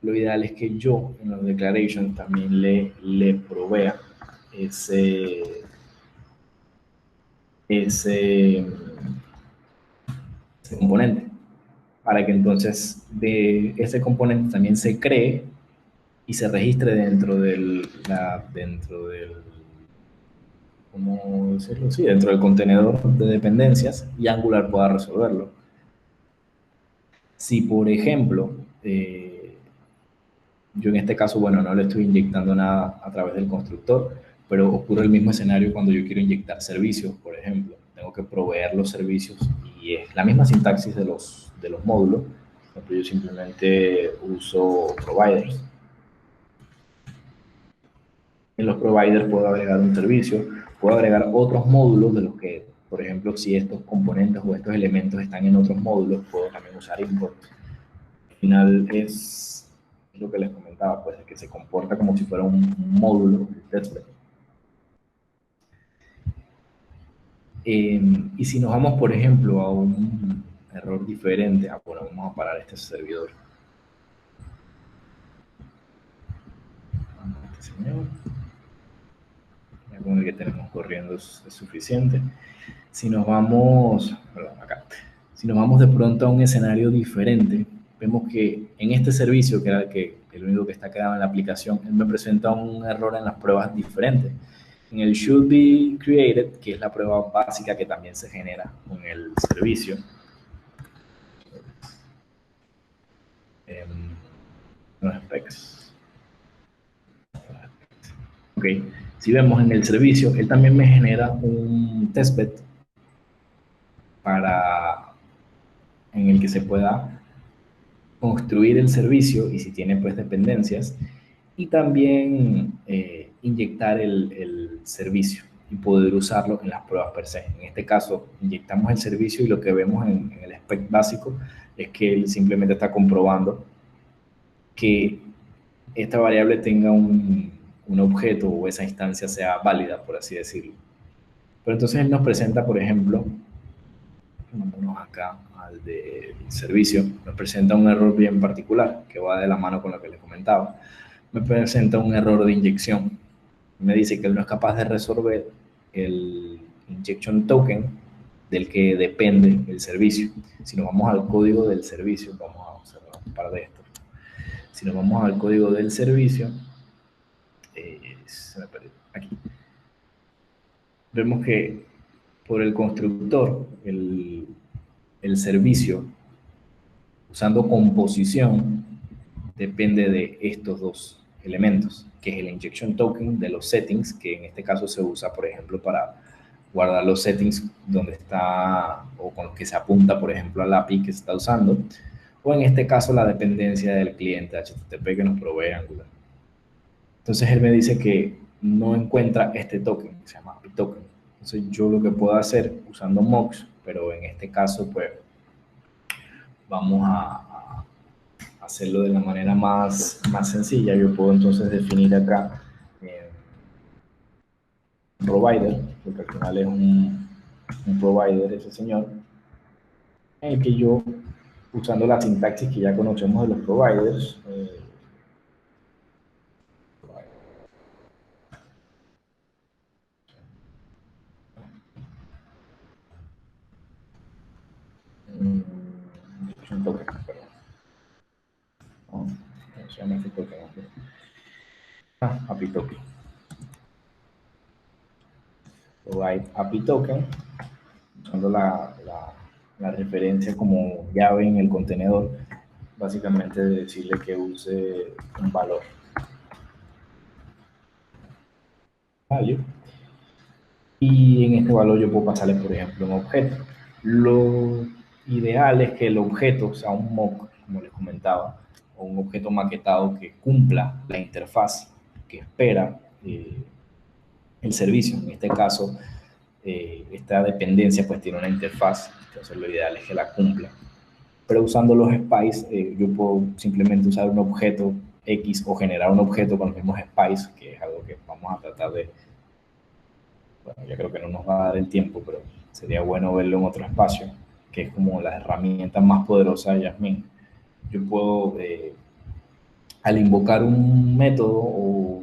lo ideal es que yo en los declarations también le provea ese componente, para que entonces de ese componente también se cree y se registre dentro del ¿cómo decirlo? Sí, dentro del contenedor de dependencias y Angular pueda resolverlo. Si, por ejemplo, yo en este caso, bueno, no le estoy inyectando nada a través del constructor, pero ocurre el mismo escenario cuando yo quiero inyectar servicios, por ejemplo. Tengo que proveer los servicios y es la misma sintaxis de los módulos. Por ejemplo, yo simplemente uso providers. En los providers puedo agregar un servicio, puedo agregar otros módulos de los que, por ejemplo, si estos componentes o estos elementos están en otros módulos, puedo también usar import. Al final es lo que les comentaba, pues, que se comporta como si fuera un módulo de testbed. Y si nos vamos, por ejemplo, a un error diferente, bueno, vamos a parar este servidor. Este señor, ya con el que tenemos corriendo es suficiente. Si nos vamos, perdón, acá, si nos vamos de pronto a un escenario diferente, vemos que en este servicio, que era el único que está creado en la aplicación, él me presenta un error en las pruebas diferentes. En el should be created, que es la prueba básica que también se genera con el servicio. Los specs. Ok, si vemos en el servicio, él también me genera un testbed en el que se pueda construir el servicio y si tiene pues dependencias y también inyectar el servicio y poder usarlo en las pruebas per se. En este caso, inyectamos el servicio y lo que vemos en el spec básico es que él simplemente está comprobando que esta variable tenga un objeto o esa instancia sea válida, por así decirlo. Pero entonces él nos presenta, por ejemplo, vámonos acá al del servicio, nos presenta un error bien particular que va de la mano con lo que les comentaba. Me presenta un error de inyección. Me dice que él no es capaz de resolver el injection token del que depende el servicio. Si nos vamos al código del servicio, vamos a observar un par de estos. Si nos vamos al código del servicio, se me perdió, aquí. Vemos que por el constructor, el servicio, usando composición, depende de estos dos elementos, que es el injection token de los settings, que en este caso se usa, por ejemplo, para guardar los settings donde está o con los que se apunta, por ejemplo, al API que se está usando, o en este caso la dependencia del cliente HTTP que nos provee Angular. Entonces él me dice que no encuentra este token, que se llama API token. Entonces yo lo que puedo hacer usando Mux, pero en este caso pues vamos a hacerlo de la manera más sencilla. Yo puedo entonces definir acá provider, porque al final es un provider ese señor, en el que yo, usando la sintaxis que ya conocemos de los providers, API token. Provide API token, usando la referencia como llave en el contenedor, básicamente decirle que use un valor. Value. Y en este valor yo puedo pasarle, por ejemplo, un objeto. Lo ideal es que el objeto sea un mock, como les comentaba, o un objeto maquetado que cumpla la interfaz que espera el servicio. En este caso, esta dependencia pues tiene una interfaz, entonces lo ideal es que la cumpla. Pero usando los spice, yo puedo simplemente usar un objeto X o generar un objeto con los mismos spice, que es algo que vamos a tratar de... Bueno, yo creo que no nos va a dar el tiempo, pero sería bueno verlo en otro espacio, que es como la herramienta más poderosa de Jasmine. Yo puedo, al invocar un método o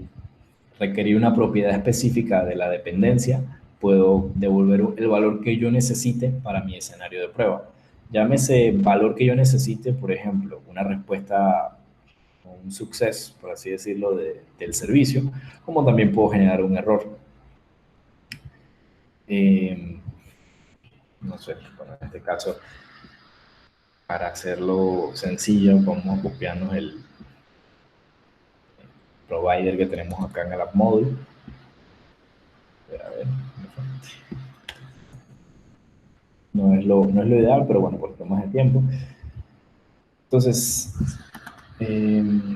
requerir una propiedad específica de la dependencia, puedo devolver el valor que yo necesite para mi escenario de prueba. Llámese valor que yo necesite, por ejemplo, una respuesta o un success, por así decirlo, del servicio, como también puedo generar un error. No sé, bueno, en este caso, para hacerlo sencillo, vamos a copiarnos el provider que tenemos acá en el app module. A ver, no es lo ideal, pero bueno, por temas de tiempo. Entonces,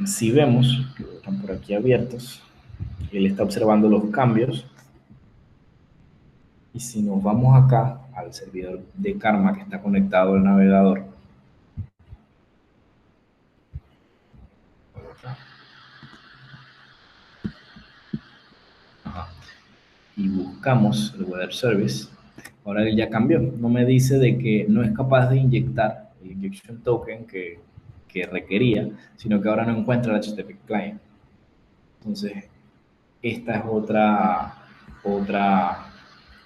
si vemos que están por aquí abiertos, él está observando los cambios. Y si nos vamos acá al servidor de Karma que está conectado al navegador, y buscamos el Weather Service, ahora él ya cambió. No me dice de que no es capaz de inyectar el injection token que requería, sino que ahora no encuentra el HTTP client. Entonces, esta es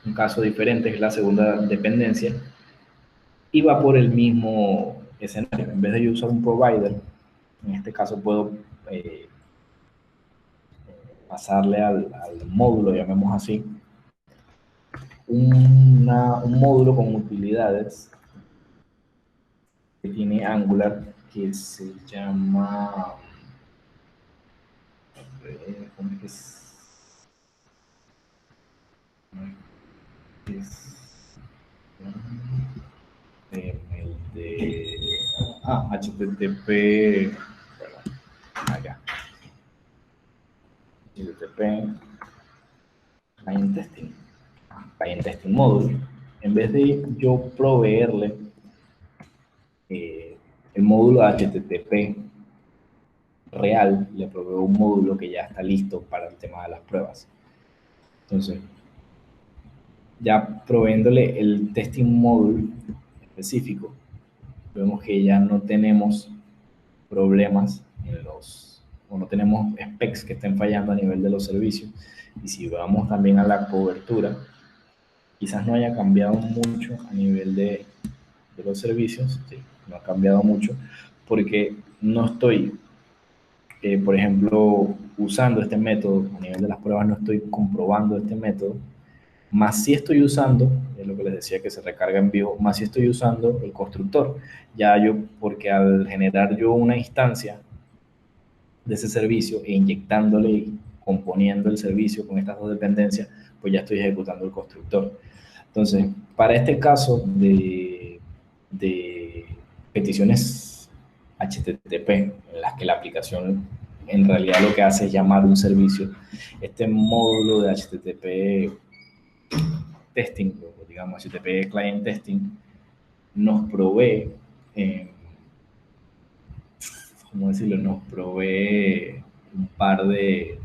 un caso diferente, es la segunda dependencia, y va por el mismo escenario. En vez de yo usar un provider, en este caso puedo pasarle al módulo, llamemos así, un módulo con utilidades que tiene Angular que se llama, ¿cómo es que es? El de HTTP, perdón, acá, HTTP Client Testing Module. En vez de yo proveerle el módulo HTTP real, le proveo un módulo que ya está listo para el tema de las pruebas. Entonces, ya proveéndole el testing module específico, vemos que ya no tenemos problemas o no tenemos specs que estén fallando a nivel de los servicios. Y si vamos también a la cobertura, quizás no haya cambiado mucho a nivel de los servicios, sí, no ha cambiado mucho, porque no estoy, por ejemplo, usando este método a nivel de las pruebas, no estoy comprobando este método, más si estoy usando, es lo que les decía que se recarga en vivo, más si estoy usando el constructor, ya yo, porque al generar yo una instancia de ese servicio e inyectándole y componiendo el servicio con estas dos dependencias, pues ya estoy ejecutando el constructor. Entonces, para este caso de peticiones HTTP, en las que la aplicación en realidad lo que hace es llamar un servicio, este módulo de HTTP testing, o digamos HTTP client testing, nos provee, ¿cómo decirlo? Nos provee un par de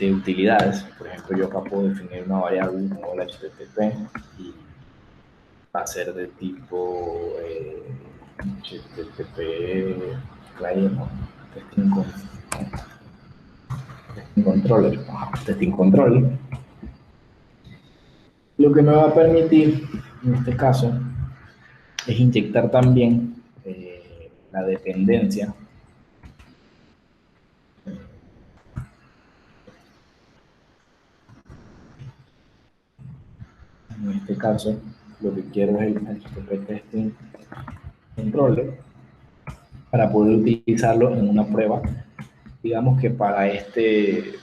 utilidades. Por ejemplo, yo acá puedo definir una variable como el HTTP y va a ser de tipo HTTP client, ¿no? testing controller, testing controller. Lo que me va a permitir, en este caso, es inyectar también la dependencia en este caso, lo que quiero es el HTTP testing controller para poder utilizarlo en una prueba, digamos que para este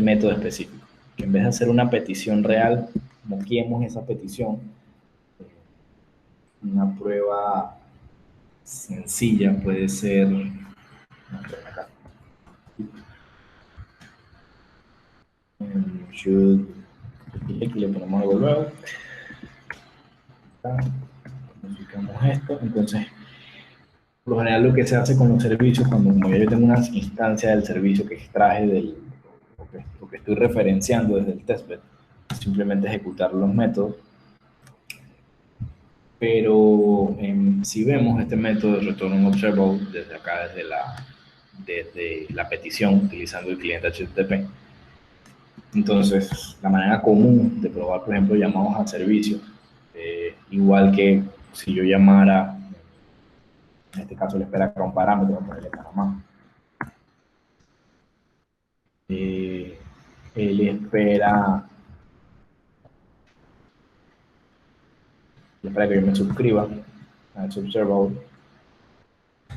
método específico. Que en vez de hacer una petición real, moquemos esa petición, una prueba sencilla puede ser, should, aquí le ponemos algo nuevo, modificamos esto. Entonces, por lo general lo que se hace con los servicios, cuando como yo tengo una instancia del servicio que extraje lo que estoy referenciando desde el testbed, simplemente ejecutar los métodos. Pero si vemos este método de return observable desde acá, desde la petición, utilizando el cliente HTTP, entonces la manera común de probar, por ejemplo, llamados al servicio, igual que si yo llamara, en este caso le espera acá un parámetro, voy a ponerle Panamá. Él espera que yo me suscriba a Observable.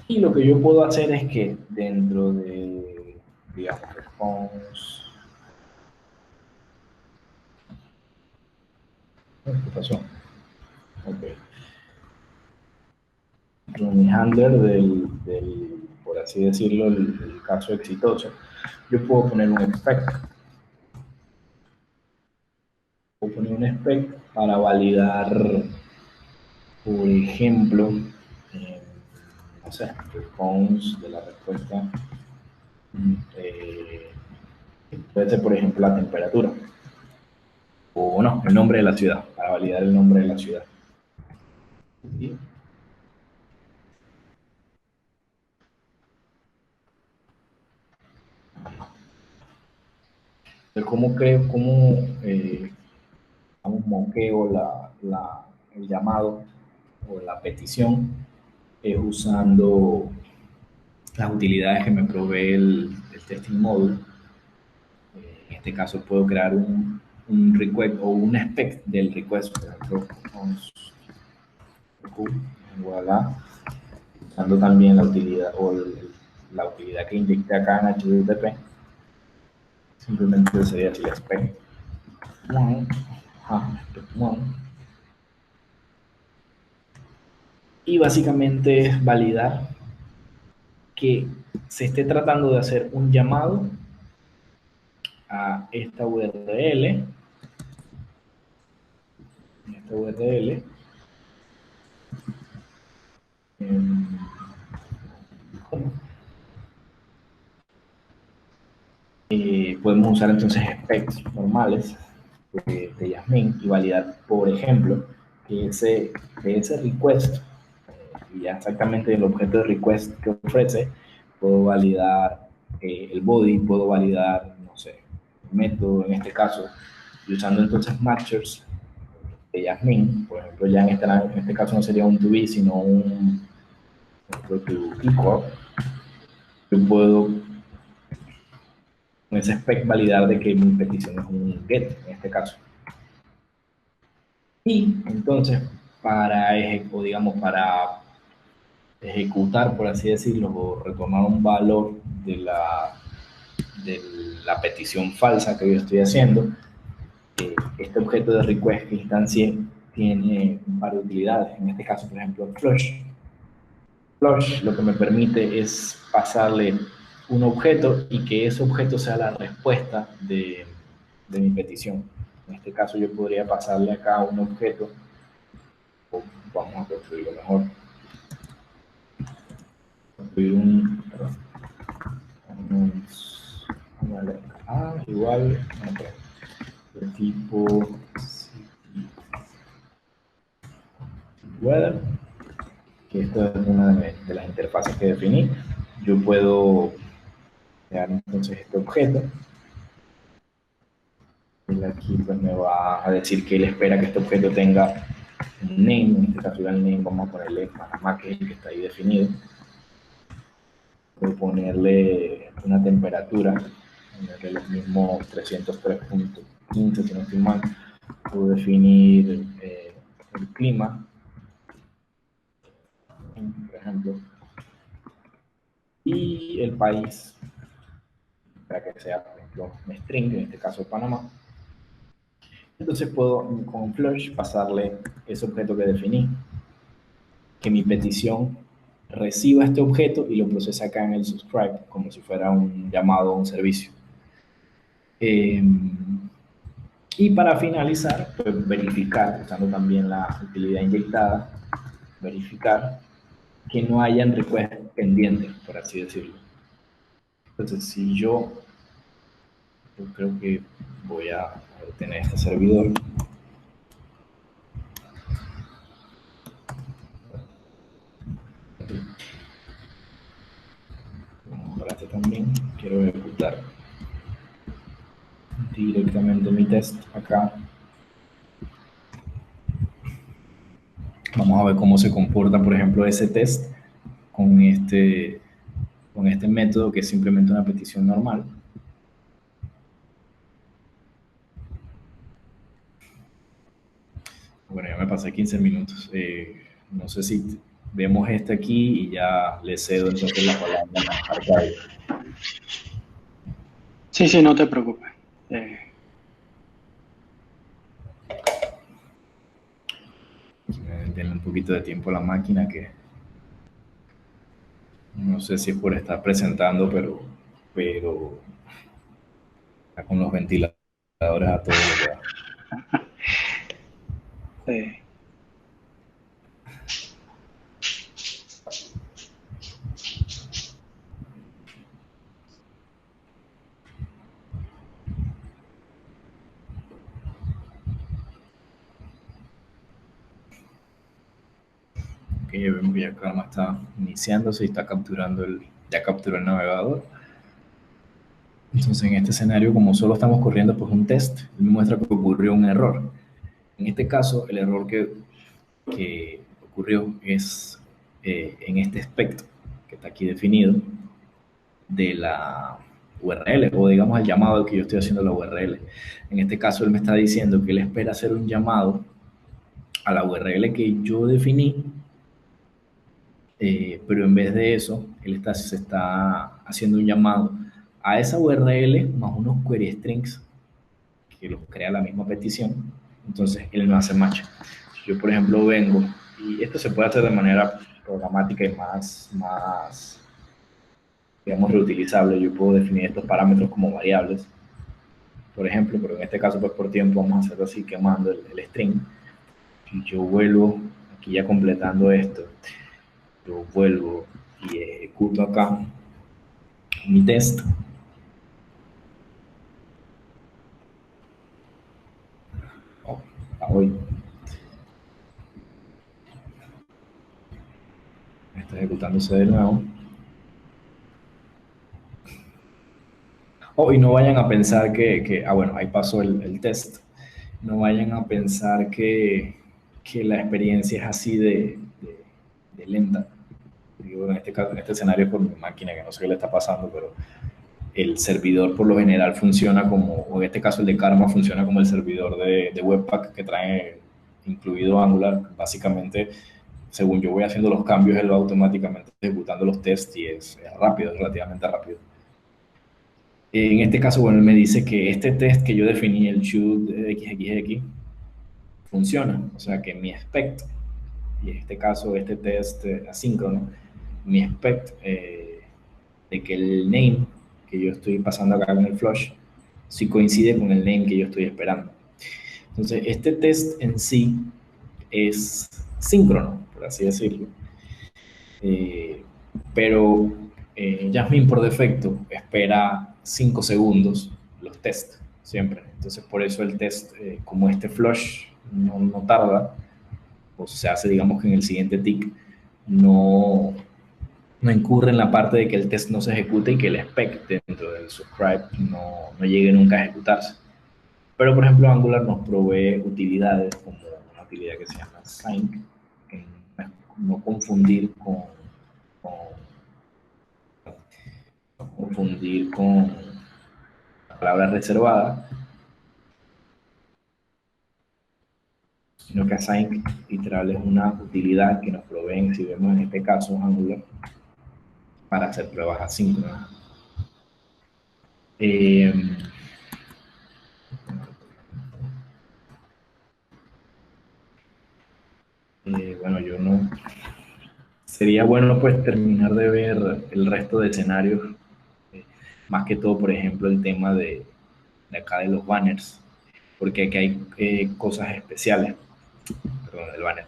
Y lo que yo puedo hacer es que dentro de, digamos, response. ¿Qué pasó? Ok. Mi handler por así así decirlo, el caso exitoso, yo puedo poner un expect. Puedo poner un expect para validar, por ejemplo, no sé, response de la respuesta. Puede ser, por ejemplo, la temperatura. O no, el nombre de la ciudad, para validar el nombre de la ciudad. ¿Sí? Entonces, ¿cómo moqueo el llamado o la petición? Es usando las utilidades que me provee el testing module. En este caso puedo crear un request o un spec del request, por ejemplo, voilà, usando también la utilidad la utilidad que inyecté acá en HTTP. Simplemente sería el spec. Y básicamente es validar que se esté tratando de hacer un llamado a esta URL, podemos usar entonces specs normales de Jasmine y validar, por ejemplo, que ese request, y ya exactamente el objeto de request que ofrece, puedo validar el body, puedo validar, no sé, el método en este caso, y usando entonces matchers de Jasmine, por ejemplo, ya en este caso no sería un to be, sino un to equal, yo puedo con ese spec validar de que mi petición es un get en este caso. Y entonces, para ejecutar, por así decirlo, o retornar un valor de la petición falsa que yo estoy haciendo, este objeto de request que instancié tiene un par de utilidades. En este caso, por ejemplo, flush. Flush lo que me permite es pasarle un objeto y que ese objeto sea la respuesta de mi petición. En este caso, yo podría pasarle acá un objeto, o vamos a construirlo mejor. Construir igual, de tipo weather, que esto es una de las interfaces que definí. Yo puedo crear entonces este objeto. Él aquí pues me va a decir que él espera que este objeto tenga un name, en este caso el name vamos a ponerle Panamá, que es el que está ahí definido. Puedo ponerle una temperatura, ponerle los mismos 303.15 si no estoy mal. Puedo definir el clima, por ejemplo, y el país, para que sea, por ejemplo, un string, en este caso Panamá. Entonces puedo con Flush pasarle ese objeto que definí, que mi petición reciba este objeto y lo procesa acá en el subscribe, como si fuera un llamado a un servicio. Y para finalizar, pues verificar, usando también la utilidad inyectada, verificar que no hayan requests pendientes, por así decirlo. Entonces, si yo creo que voy a tener este servidor. Para este también quiero ejecutar directamente mi test acá. Vamos a ver cómo se comporta, por ejemplo, ese test con este método que es simplemente una petición normal. Bueno, ya me pasé 15 minutos. No sé si vemos este aquí y ya le cedo entonces la palabra a Arcadio. Sí, no te preocupes. Denle un poquito de tiempo a la máquina que... No sé si es por estar presentando, pero está con los ventiladores a todo lo que da. Sí. Que ya vemos que ya Karma está iniciándose y está ya capturó el navegador. Entonces, en este escenario, como solo estamos corriendo pues un test, me muestra que ocurrió un error. En este caso, el error que ocurrió es en este aspecto que está aquí definido de la URL, o digamos el llamado al que yo estoy haciendo la URL. En este caso, él me está diciendo que él espera hacer un llamado a la URL que yo definí, pero en vez de eso, se está haciendo un llamado a esa URL más unos query strings que los crea la misma petición. Entonces, él no hace match. Yo, por ejemplo, vengo, y esto se puede hacer de manera programática y más digamos, reutilizable. Yo puedo definir estos parámetros como variables, por ejemplo, pero en este caso, pues por tiempo, vamos a hacerlo así, quemando el string. Y yo vuelvo, aquí ya completando esto, yo vuelvo y ejecuto acá mi test. Oh, hoy está ejecutándose de nuevo. Oh, y no vayan a pensar bueno, ahí pasó el test. No vayan a pensar que la experiencia es así de lenta. Digo, en este caso, en este escenario es por mi máquina, que no sé qué le está pasando, pero el servidor por lo general funciona como, o en este caso el de Karma funciona como el servidor de Webpack que trae incluido Angular. Básicamente, según yo voy haciendo los cambios, él va automáticamente ejecutando los tests y es rápido, es relativamente rápido. En este caso, bueno, él me dice que este test que yo definí, el should xxx, funciona. O sea que mi expect, y en este caso este test asíncrono, mi expect de que el name que yo estoy pasando acá con el flush, sí coincide con el name que yo estoy esperando. Entonces, este test en sí es síncrono, por así decirlo. Pero Jasmine por defecto espera 5 segundos los tests, siempre. Entonces, por eso el test, como este flush no tarda, o se hace, digamos que en el siguiente tick, no incurre en la parte de que el test no se ejecute y que el spec dentro del subscribe no llegue nunca a ejecutarse. Pero, por ejemplo, Angular nos provee utilidades como una utilidad que se llama sync, que no confundir con confundir con la palabra reservada, sino que async literal es una utilidad que nos proveen, si vemos en este caso Angular, para hacer pruebas asíncronas. Bueno, yo no... Sería bueno pues terminar de ver el resto de escenarios, más que todo, por ejemplo, el tema de acá de los banners, porque aquí hay cosas especiales. Perdón, el banner.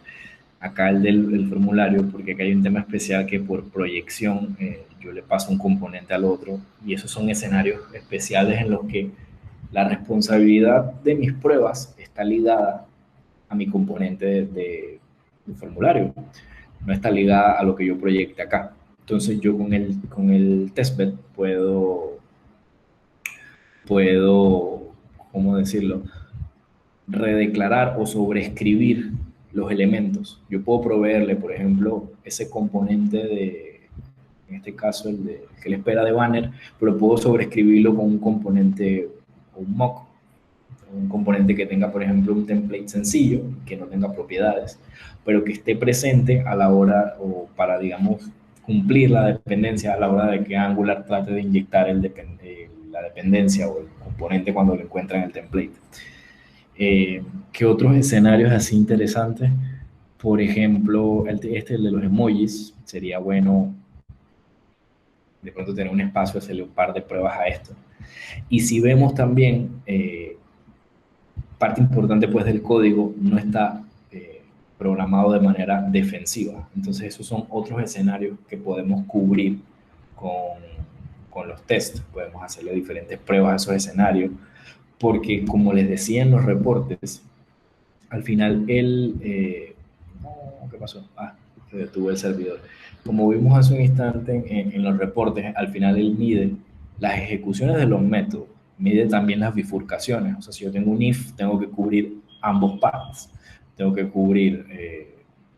Acá el formulario, porque acá hay un tema especial que por proyección yo le paso un componente al otro, y esos son escenarios especiales en los que la responsabilidad de mis pruebas está ligada a mi componente de formulario, no está ligada a lo que yo proyecte acá. Entonces yo con el testbed puedo, ¿cómo decirlo?, redeclarar o sobreescribir los elementos. Yo puedo proveerle, por ejemplo, ese componente en este caso el que le espera de banner, pero puedo sobreescribirlo con un componente, un mock, un componente que tenga, por ejemplo, un template sencillo, que no tenga propiedades, pero que esté presente a la hora o para, digamos, cumplir la dependencia a la hora de que Angular trate de inyectar la dependencia o el componente cuando lo encuentra en el template. ¿Qué otros escenarios así interesantes? Por ejemplo, el de los emojis, sería bueno de pronto tener un espacio, hacerle un par de pruebas a esto. Y si vemos también, parte importante pues del código no está programado de manera defensiva. Entonces esos son otros escenarios que podemos cubrir con los tests. Podemos hacerle diferentes pruebas a esos escenarios, porque como les decía en los reportes, al final ¿qué pasó? Se detuvo el servidor. Como vimos hace un instante en los reportes, al final él mide las ejecuciones de los métodos, mide también las bifurcaciones. O sea, si yo tengo un if, tengo que cubrir ambos paths. Tengo que cubrir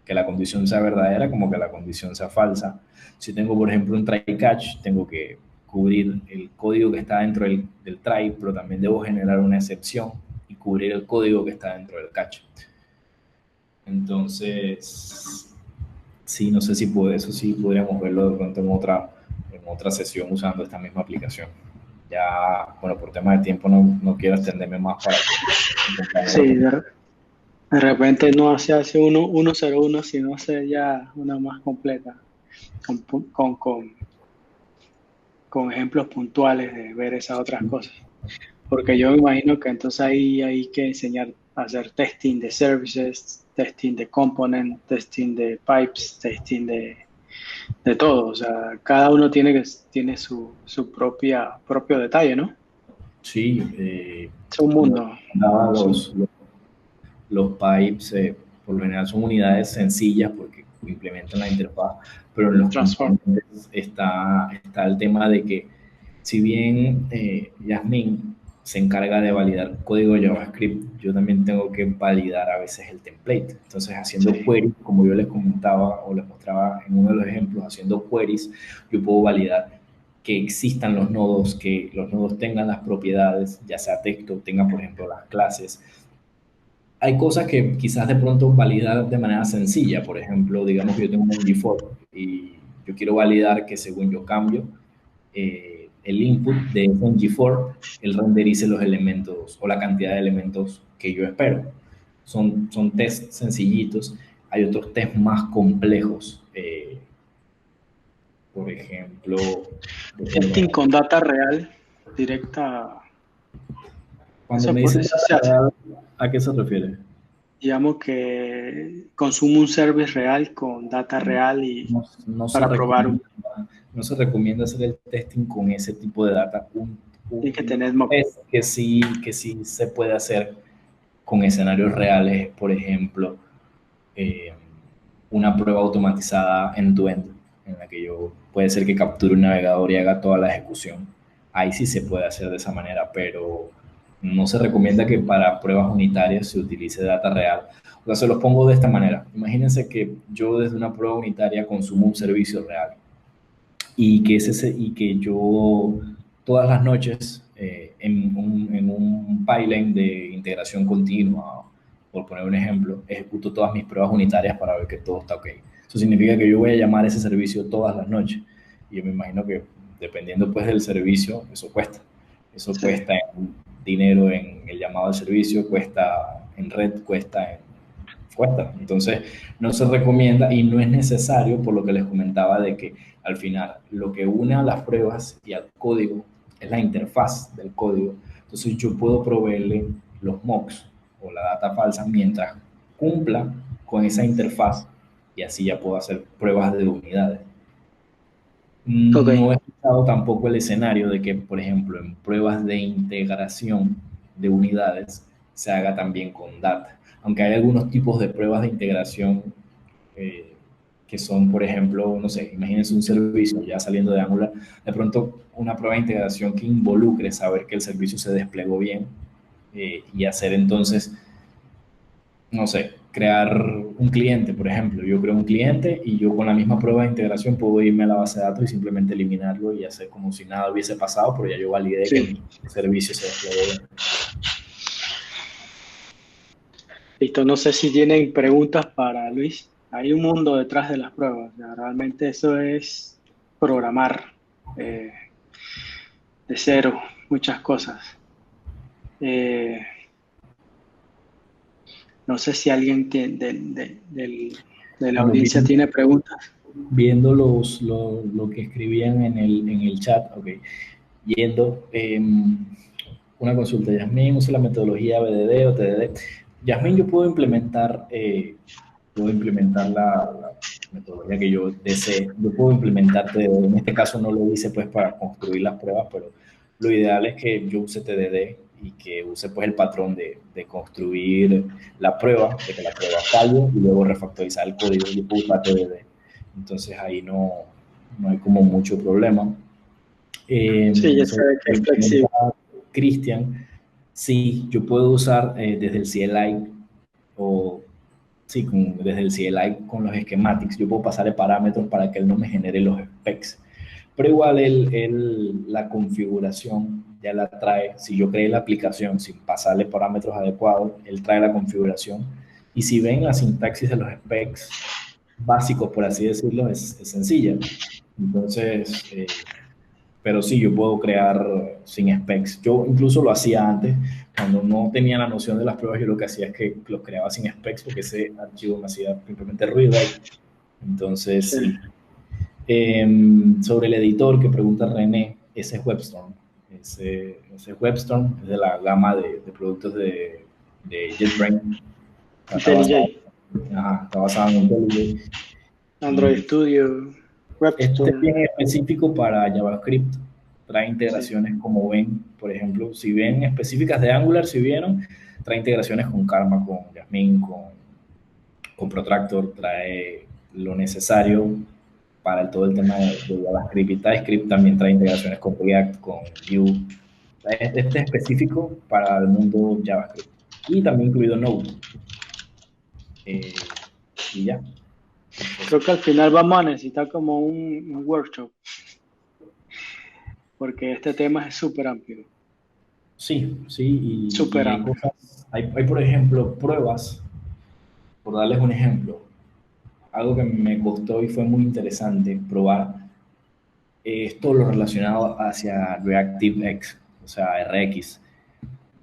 que la condición sea verdadera como que la condición sea falsa. Si tengo, por ejemplo, un try catch, tengo que cubrir el código que está dentro del try, pero también debo generar una excepción y cubrir el código que está dentro del catch. Entonces, sí, no sé si eso sí podríamos verlo de pronto en otra sesión usando esta misma aplicación. Ya, bueno, por tema de tiempo no quiero extenderme más para que... Sí, de repente no se hace 101, sino hace ya una más completa, con ejemplos puntuales de ver esas otras cosas. Porque yo me imagino que entonces ahí hay que enseñar a hacer testing de services, testing de component, testing de pipes, testing de todo. O sea, cada uno tiene su propio detalle, ¿no? Sí, Es un mundo. Los pipes por lo general son unidades sencillas porque implementan la interfaz, pero en los componentes está el tema de que si bien Jasmine se encarga de validar código JavaScript, yo también tengo que validar a veces el template. Entonces, haciendo queries, como yo les comentaba o les mostraba en uno de los ejemplos, haciendo queries, yo puedo validar que existan los nodos, que los nodos tengan las propiedades, ya sea texto, tengan, por ejemplo, las clases. Hay cosas que quizás de pronto validar de manera sencilla. Por ejemplo, digamos que yo tengo un ng4 y yo quiero validar que según yo cambio el input de ese ng4, él renderice los elementos o la cantidad de elementos que yo espero. Son tests sencillitos. Hay otros tests más complejos. Por ejemplo... Testing con data real, directa. Cuando me dice data real, ¿a qué se refiere? Digamos que consumo un service real con data real y para probar. No se recomienda hacer el testing con ese tipo de data. Hay que tener que sí se puede hacer con escenarios reales, por ejemplo, una prueba automatizada end-to-end, en la que yo puede ser que capture un navegador y haga toda la ejecución. Ahí sí se puede hacer de esa manera, pero no se recomienda que para pruebas unitarias se utilice data real. O sea, se los pongo de esta manera. Imagínense que yo desde una prueba unitaria consumo un servicio real y que yo todas las noches en un pipeline de integración continua, por poner un ejemplo, ejecuto todas mis pruebas unitarias para ver que todo está ok. Eso significa que yo voy a llamar a ese servicio todas las noches. Y yo me imagino que dependiendo pues del servicio, eso cuesta. Eso cuesta en dinero en el llamado al servicio, cuesta en red, cuesta. Entonces, no se recomienda y no es necesario, por lo que les comentaba, de que al final lo que une a las pruebas y al código es la interfaz del código. Entonces, yo puedo proveerle los mocks o la data falsa mientras cumpla con esa interfaz y así ya puedo hacer pruebas de unidades. No he escuchado tampoco el escenario de que, por ejemplo, en pruebas de integración de unidades se haga también con data. Aunque hay algunos tipos de pruebas de integración que son, por ejemplo, no sé, imagínense un servicio ya saliendo de Angular, de pronto una prueba de integración que involucre saber que el servicio se desplegó bien y hacer entonces, no sé, crear un cliente, por ejemplo. Yo creo un cliente y yo con la misma prueba de integración puedo irme a la base de datos y simplemente eliminarlo y hacer como si nada hubiese pasado, pero ya yo validé que mi servicio se desplegó bien. Listo, no sé si tienen preguntas para Luis. Hay un mundo detrás de las pruebas. Realmente eso es programar de cero muchas cosas. No sé si alguien de la audiencia tiene preguntas. viendo lo que escribían en el chat, ok, yendo, una consulta, Yasmín, ¿usa la metodología BDD o TDD? Yasmín, yo puedo implementar la metodología que yo desee, yo puedo implementar TDD, en este caso no lo hice pues para construir las pruebas, pero lo ideal es que yo use TDD y que use pues el patrón de construir la prueba, de que la prueba falle y luego refactorizar el código y puedo usar TDD. Entonces ahí no hay como mucho problema. Sí, ya Sobre sabe que es el que flexible. comenta Cristian, sí, yo puedo usar desde el CLI o sí, desde el CLI con los schematics, yo puedo pasarle parámetros para que él no me genere los specs. Pero igual la configuración ya la trae, si yo creé la aplicación sin pasarle parámetros adecuados, él trae la configuración. Y si ven la sintaxis de los specs básicos, por así decirlo, es sencilla. Entonces, pero sí, yo puedo crear sin specs. Yo incluso lo hacía antes, cuando no tenía la noción de las pruebas, yo lo que hacía es que los creaba sin specs porque ese archivo me hacía simplemente ruido ahí. Entonces, Sí. sí. Sobre el editor que pregunta René, ese es WebStorm. Ese es WebStorm, es de la gama de productos de JetBrains. IntelliJ, Está basado en IntelliJ. Android Y Studio, este WebStorm. es bien específico para JavaScript. Trae Sí. integraciones como ven, por ejemplo, si ven específicas de Angular, si vieron, trae integraciones con Karma, con Jasmine, con Protractor, trae lo necesario para todo el tema de JavaScript y TypeScript. También trae integraciones con React, con Vue. Este es específico para el mundo JavaScript. Y también incluido Node. Y ya. Creo que al final vamos a necesitar como un workshop, porque este tema es súper amplio, Sí, sí, súper y hay amplio. cosas, hay por ejemplo pruebas, por darles un ejemplo, algo que me costó y fue muy interesante probar, es todo lo relacionado hacia ReactiveX, o sea, RX,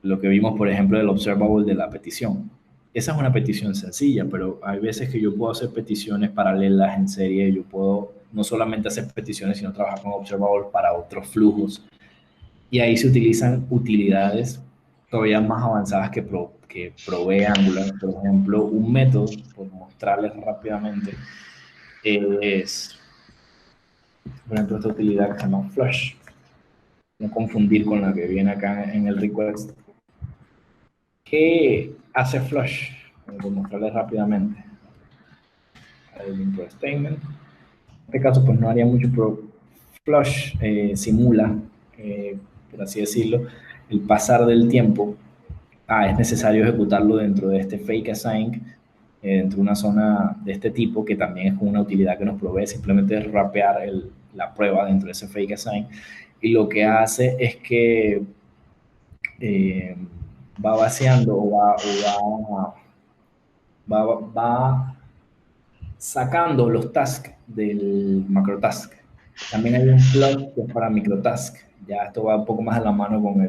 lo que vimos por ejemplo del observable de la petición. Esa es una petición sencilla, pero hay veces que yo puedo hacer peticiones paralelas en serie, yo puedo no solamente hacer peticiones, sino trabajar con observable para otros flujos. Y ahí se utilizan utilidades todavía más avanzadas que provee Angular. Por ejemplo, un método, por mostrarles rápidamente, es, por ejemplo, esta utilidad que se llama flush. No confundir con la que viene acá en el request. ¿Qué hace flush? Por mostrarles rápidamente. El import statement. En este caso, pues no haría mucho, pero flush simula, por así decirlo, el pasar del tiempo. Es necesario ejecutarlo dentro de este fake assign, dentro de una zona de este tipo, que también es una utilidad que nos provee, simplemente rapear la prueba dentro de ese fake assign. Y lo que hace es que eh, va vaciando va sacando los tasks del macrotask. También hay un plug que es para microtask. Ya esto va un poco más a la mano con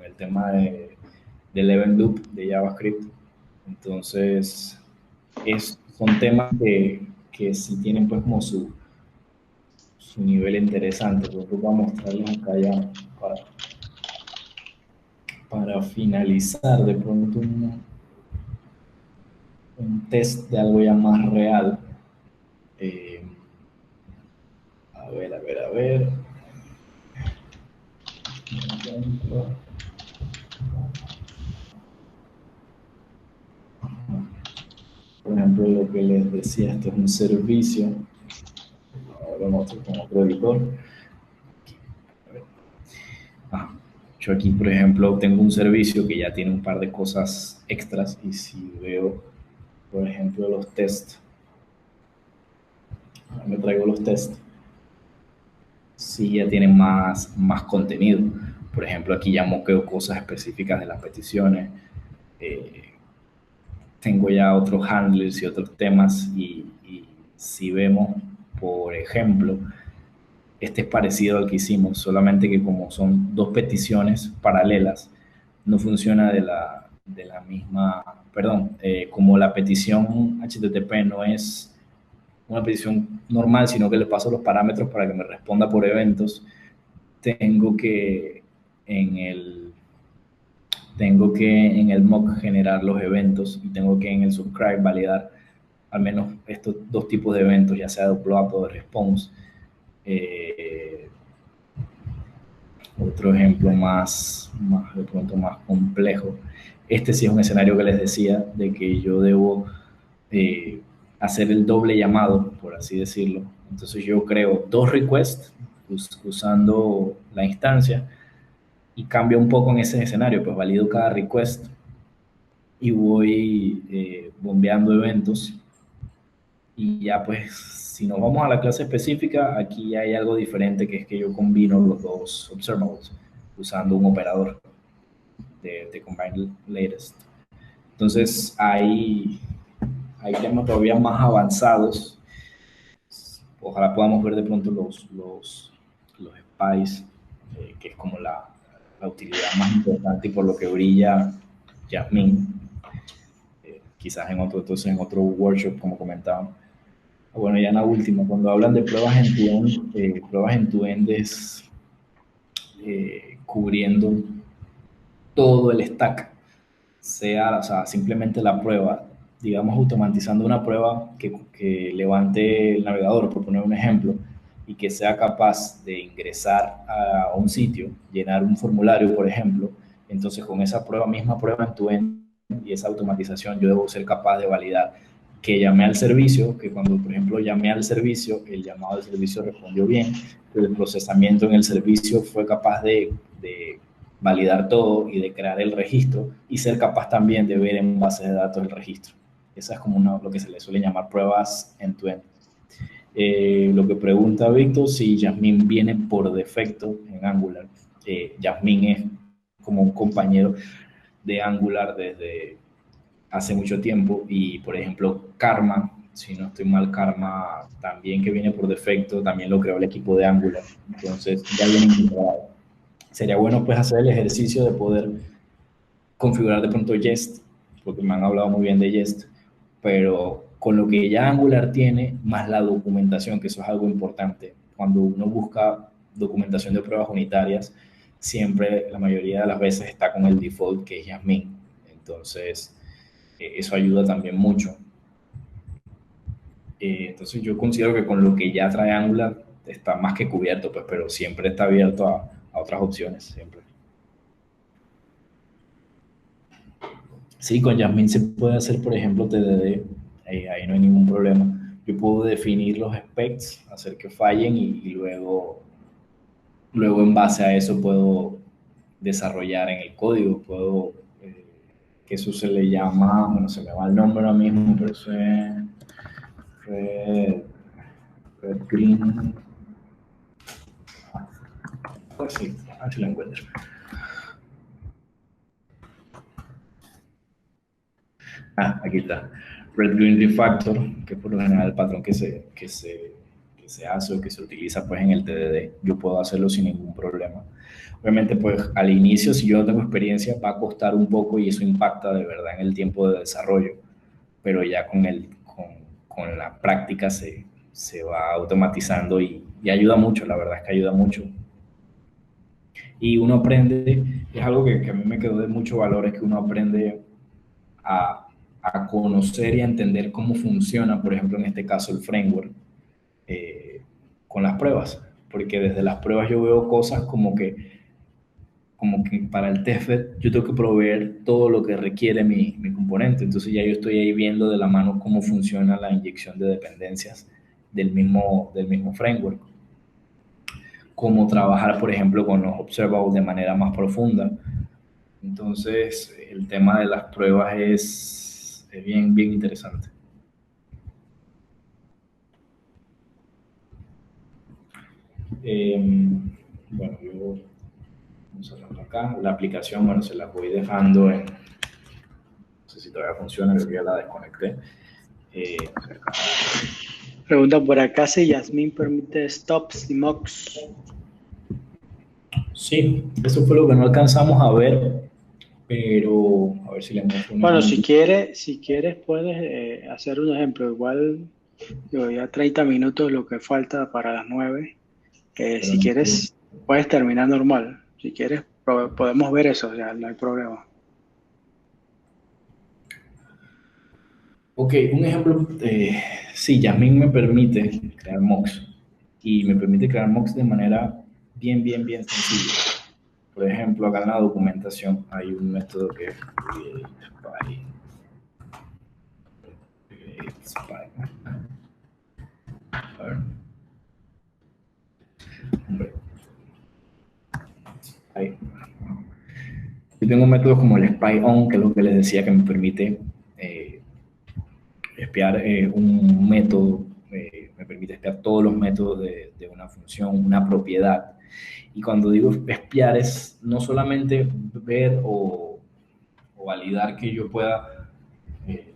el tema del event loop de JavaScript. Entonces, son temas que sí tienen pues como su nivel interesante. Pues voy a mostrarles acá ya para finalizar de pronto un test de algo ya más real. Eh, a ver. Por ejemplo, lo que les decía, esto es un servicio. Ahora lo muestro con otro editor. Yo aquí, por ejemplo, tengo un servicio que ya tiene un par de cosas extras y si veo, por ejemplo, los tests, me traigo los tests, sí ya tienen más contenido. Por ejemplo, aquí ya moqueo cosas específicas de las peticiones. Eh, Tengo ya otros handlers y otros temas y si vemos, por ejemplo, este es parecido al que hicimos, solamente que como son dos peticiones paralelas, no funciona de la misma, perdón, como la petición HTTP no es una petición normal, sino que le paso los parámetros para que me responda por eventos, tengo que en el mock generar los eventos y tengo que en el subscribe validar al menos estos dos tipos de eventos, ya sea de upload o de response. Otro ejemplo de pronto más complejo. Este sí es un escenario que les decía de que yo debo hacer el doble llamado, por así decirlo. Entonces yo creo 2 requests usando la instancia y cambio un poco en ese escenario, pues valido cada request y voy bombeando eventos. Y ya pues, si nos vamos a la clase específica, aquí hay algo diferente, que es que yo combino los dos observables usando un operador de combine latest. Entonces hay temas todavía más avanzados. Ojalá podamos ver de pronto los spies, que es como la utilidad más importante y por lo que brilla Jasmine. Quizás en otro workshop, como comentaba. Bueno, ya en la última, cuando hablan de pruebas end-to-end es cubriendo todo el stack, o sea, simplemente la prueba, digamos, automatizando una prueba que levante el navegador, por poner un ejemplo, y que sea capaz de ingresar a un sitio, llenar un formulario, por ejemplo. Entonces, con esa misma prueba end-to-end y esa automatización, yo debo ser capaz de validar que llamé al servicio, que cuando, por ejemplo, llamé al servicio, el llamado del servicio respondió bien, que el procesamiento en el servicio fue capaz de validar todo y de crear el registro y ser capaz también de ver en base de datos el registro. Esa es como lo que se le suele llamar pruebas end-to-end. Lo que pregunta Víctor, si Jasmine viene por defecto en Angular. Jasmine es como un compañero de Angular desde hace mucho tiempo y, por ejemplo, Karma, si no estoy mal, Karma también, que viene por defecto, también lo creó el equipo de Angular. Entonces ya viene integrado. Sería bueno pues hacer el ejercicio de poder configurar de pronto Jest, porque me han hablado muy bien de Jest, pero con lo que ya Angular tiene, más la documentación, que eso es algo importante. Cuando uno busca documentación de pruebas unitarias, siempre, la mayoría de las veces, está con el default, que es Jasmine. Entonces, eso ayuda también mucho. Entonces, yo considero que con lo que ya trae Angular está más que cubierto, pues, pero siempre está abierto a otras opciones, siempre. Sí, con Jasmine se puede hacer, por ejemplo, TDD, ahí no hay ningún problema. Yo puedo definir los specs, hacer que fallen y luego en base a eso puedo desarrollar en el código, que eso se le llama, bueno, se me va el nombre ahora mismo, pero eso es Red Green. Pues sí, a ver si lo encuentro. Aquí está. Red Green Refactor, que por lo general el patrón que se hace o que se utiliza pues en el TDD. Yo puedo hacerlo sin ningún problema. Obviamente, pues al inicio, si yo no tengo experiencia, va a costar un poco y eso impacta de verdad en el tiempo de desarrollo, pero ya con la práctica se va automatizando y ayuda mucho, la verdad es que ayuda mucho. Y uno aprende, es algo que a mí me quedó de mucho valor, es que uno aprende a conocer y a entender cómo funciona, por ejemplo, en este caso el framework, con las pruebas, porque desde las pruebas yo veo cosas como que para el testbed yo tengo que proveer todo lo que requiere mi componente, entonces ya yo estoy ahí viendo de la mano cómo funciona la inyección de dependencias del mismo framework, cómo trabajar, por ejemplo, con los observables de manera más profunda. Entonces, el tema de las pruebas es bien interesante. Bueno, yo vamos a cerrarlo acá. La aplicación, bueno, se la voy dejando en... No sé si todavía funciona, creo que ya la desconecté. Pregunta por acá si Jasmine permite stops y mocks. Sí, eso fue lo que no alcanzamos a ver, pero a ver si le muestro. Bueno, si quieres puedes hacer un ejemplo. Igual Digo, ya 30 minutos lo que falta para las 9. Pero Si quieres, puedes terminar normal. Si quieres, podemos ver eso, ya no hay problema. ok, un ejemplo, sí, Jasmine me permite crear mocks y me permite crear mocks de manera bien sencilla. Por ejemplo, acá en la documentación hay un método que es create spy. A ver, hombre, ahí. Yo tengo métodos como el spy on, que es lo que les decía que me permite eh, espiar un método, me permite espiar todos los métodos de una función, una propiedad. Y cuando digo espiar es no solamente ver o validar que yo pueda eh,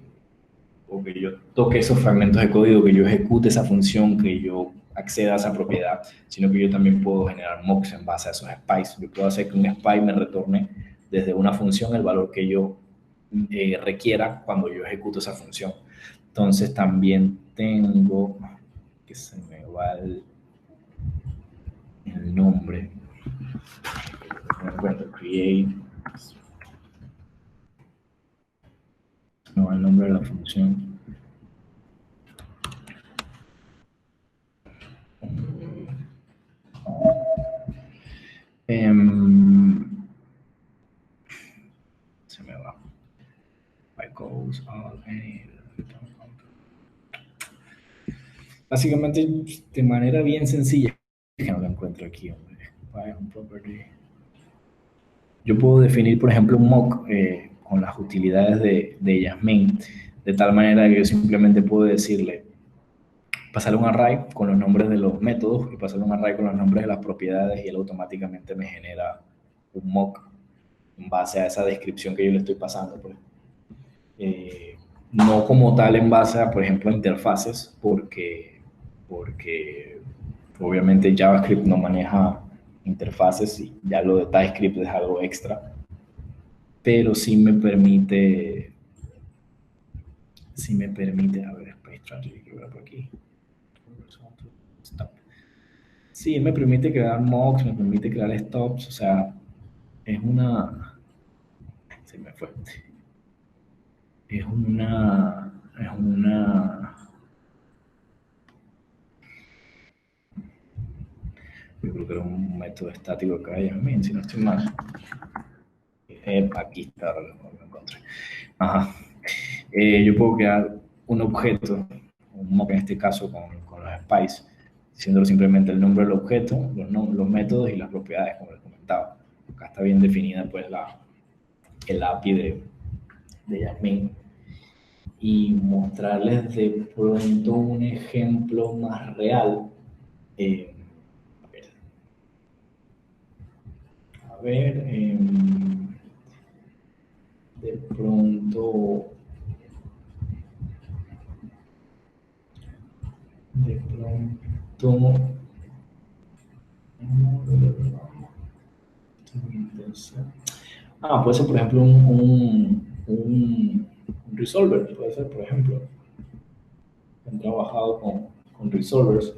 o que yo toque esos fragmentos de código, que yo ejecute esa función, que yo acceda a esa propiedad, sino que yo también puedo generar mocks en base a esos spies. Yo puedo hacer que un spy me retorne desde una función el valor que yo requiera cuando yo ejecuto esa función. Entonces también tengo, que se me va el nombre, no encuentro, create, no va el nombre de la función. Se me va. I goes all any. Básicamente, de manera bien sencilla, que no lo encuentro aquí, hombre. Property. Yo puedo definir, por ejemplo, un mock con las utilidades de Jasmine, de tal manera que yo simplemente puedo decirle, pasarle un array con los nombres de los métodos y pasarle un array con los nombres de las propiedades y él automáticamente me genera un mock en base a esa descripción que yo le estoy pasando. Pues. No como tal en base a, por ejemplo, interfaces, porque obviamente JavaScript no maneja interfaces y ya lo de TypeScript es algo extra, pero sí me permite, a ver, Space Strategy, que voy por aquí. Sí, me permite crear mocks, me permite crear stops, o sea, es una, se me fue, es una, yo creo que era un método estático que hay en mí, si no estoy mal. Aquí está, lo encontré. Ajá. Yo puedo crear un objeto, un mock en este caso con los spice, diciéndolo simplemente el nombre del objeto, los métodos y las propiedades, como les comentaba. Acá está bien definida pues el API de Jasmine. Y mostrarles de pronto un ejemplo más real. A ver, de pronto, puede ser por ejemplo un resolver, puede ser por ejemplo. Han trabajado con resolvers.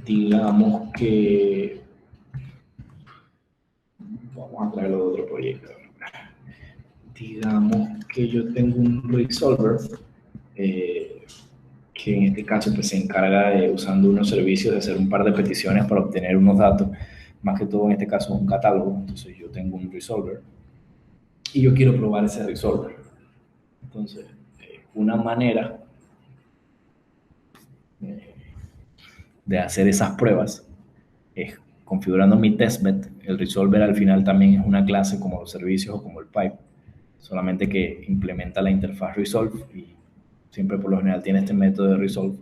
Digamos que vamos a traerlo de otro proyecto. Digamos que yo tengo un resolver que en este caso pues, se encarga de, usando unos servicios, de hacer un par de peticiones para obtener unos datos, más que todo en este caso un catálogo. Entonces yo tengo un resolver y yo quiero probar ese resolver. Entonces, una manera de hacer esas pruebas es configurando mi testbed. El resolver al final también es una clase como los servicios o como el pipe, solamente que implementa la interfaz resolve y siempre por lo general tiene este método de resolve.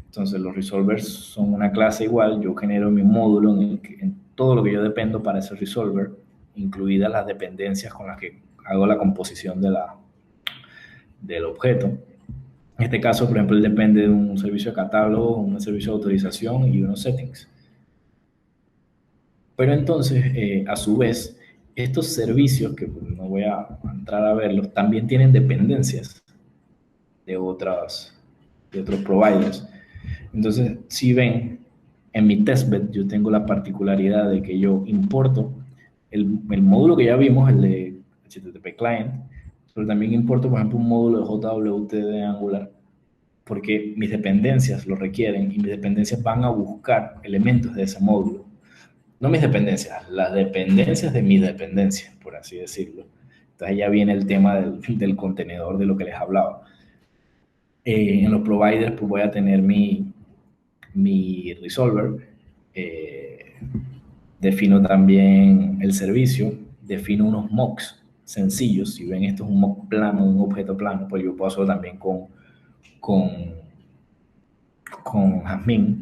Entonces los resolvers son una clase igual, yo genero mi módulo en todo lo que yo dependo para ese resolver, incluidas las dependencias con las que hago la composición del objeto. En este caso, por ejemplo, él depende de un servicio de catálogo, un servicio de autorización y unos settings. Pero entonces, a su vez, estos servicios, que no voy a entrar a verlos, también tienen dependencias de otros providers. Entonces, si ven, en mi testbed yo tengo la particularidad de que yo importo el módulo que ya vimos, el de HTTP Client, pero también importo, por ejemplo, un módulo de JWT de Angular, porque mis dependencias lo requieren y mis dependencias van a buscar elementos de ese módulo. No mis dependencias, las dependencias de mis dependencias, por así decirlo. Entonces ya viene el tema del contenedor de lo que les hablaba. En los providers pues voy a tener mi resolver, defino también el servicio, defino unos mocks sencillos. Si ven, esto es un mock plano, un objeto plano, pues yo puedo hacerlo también con Jasmine.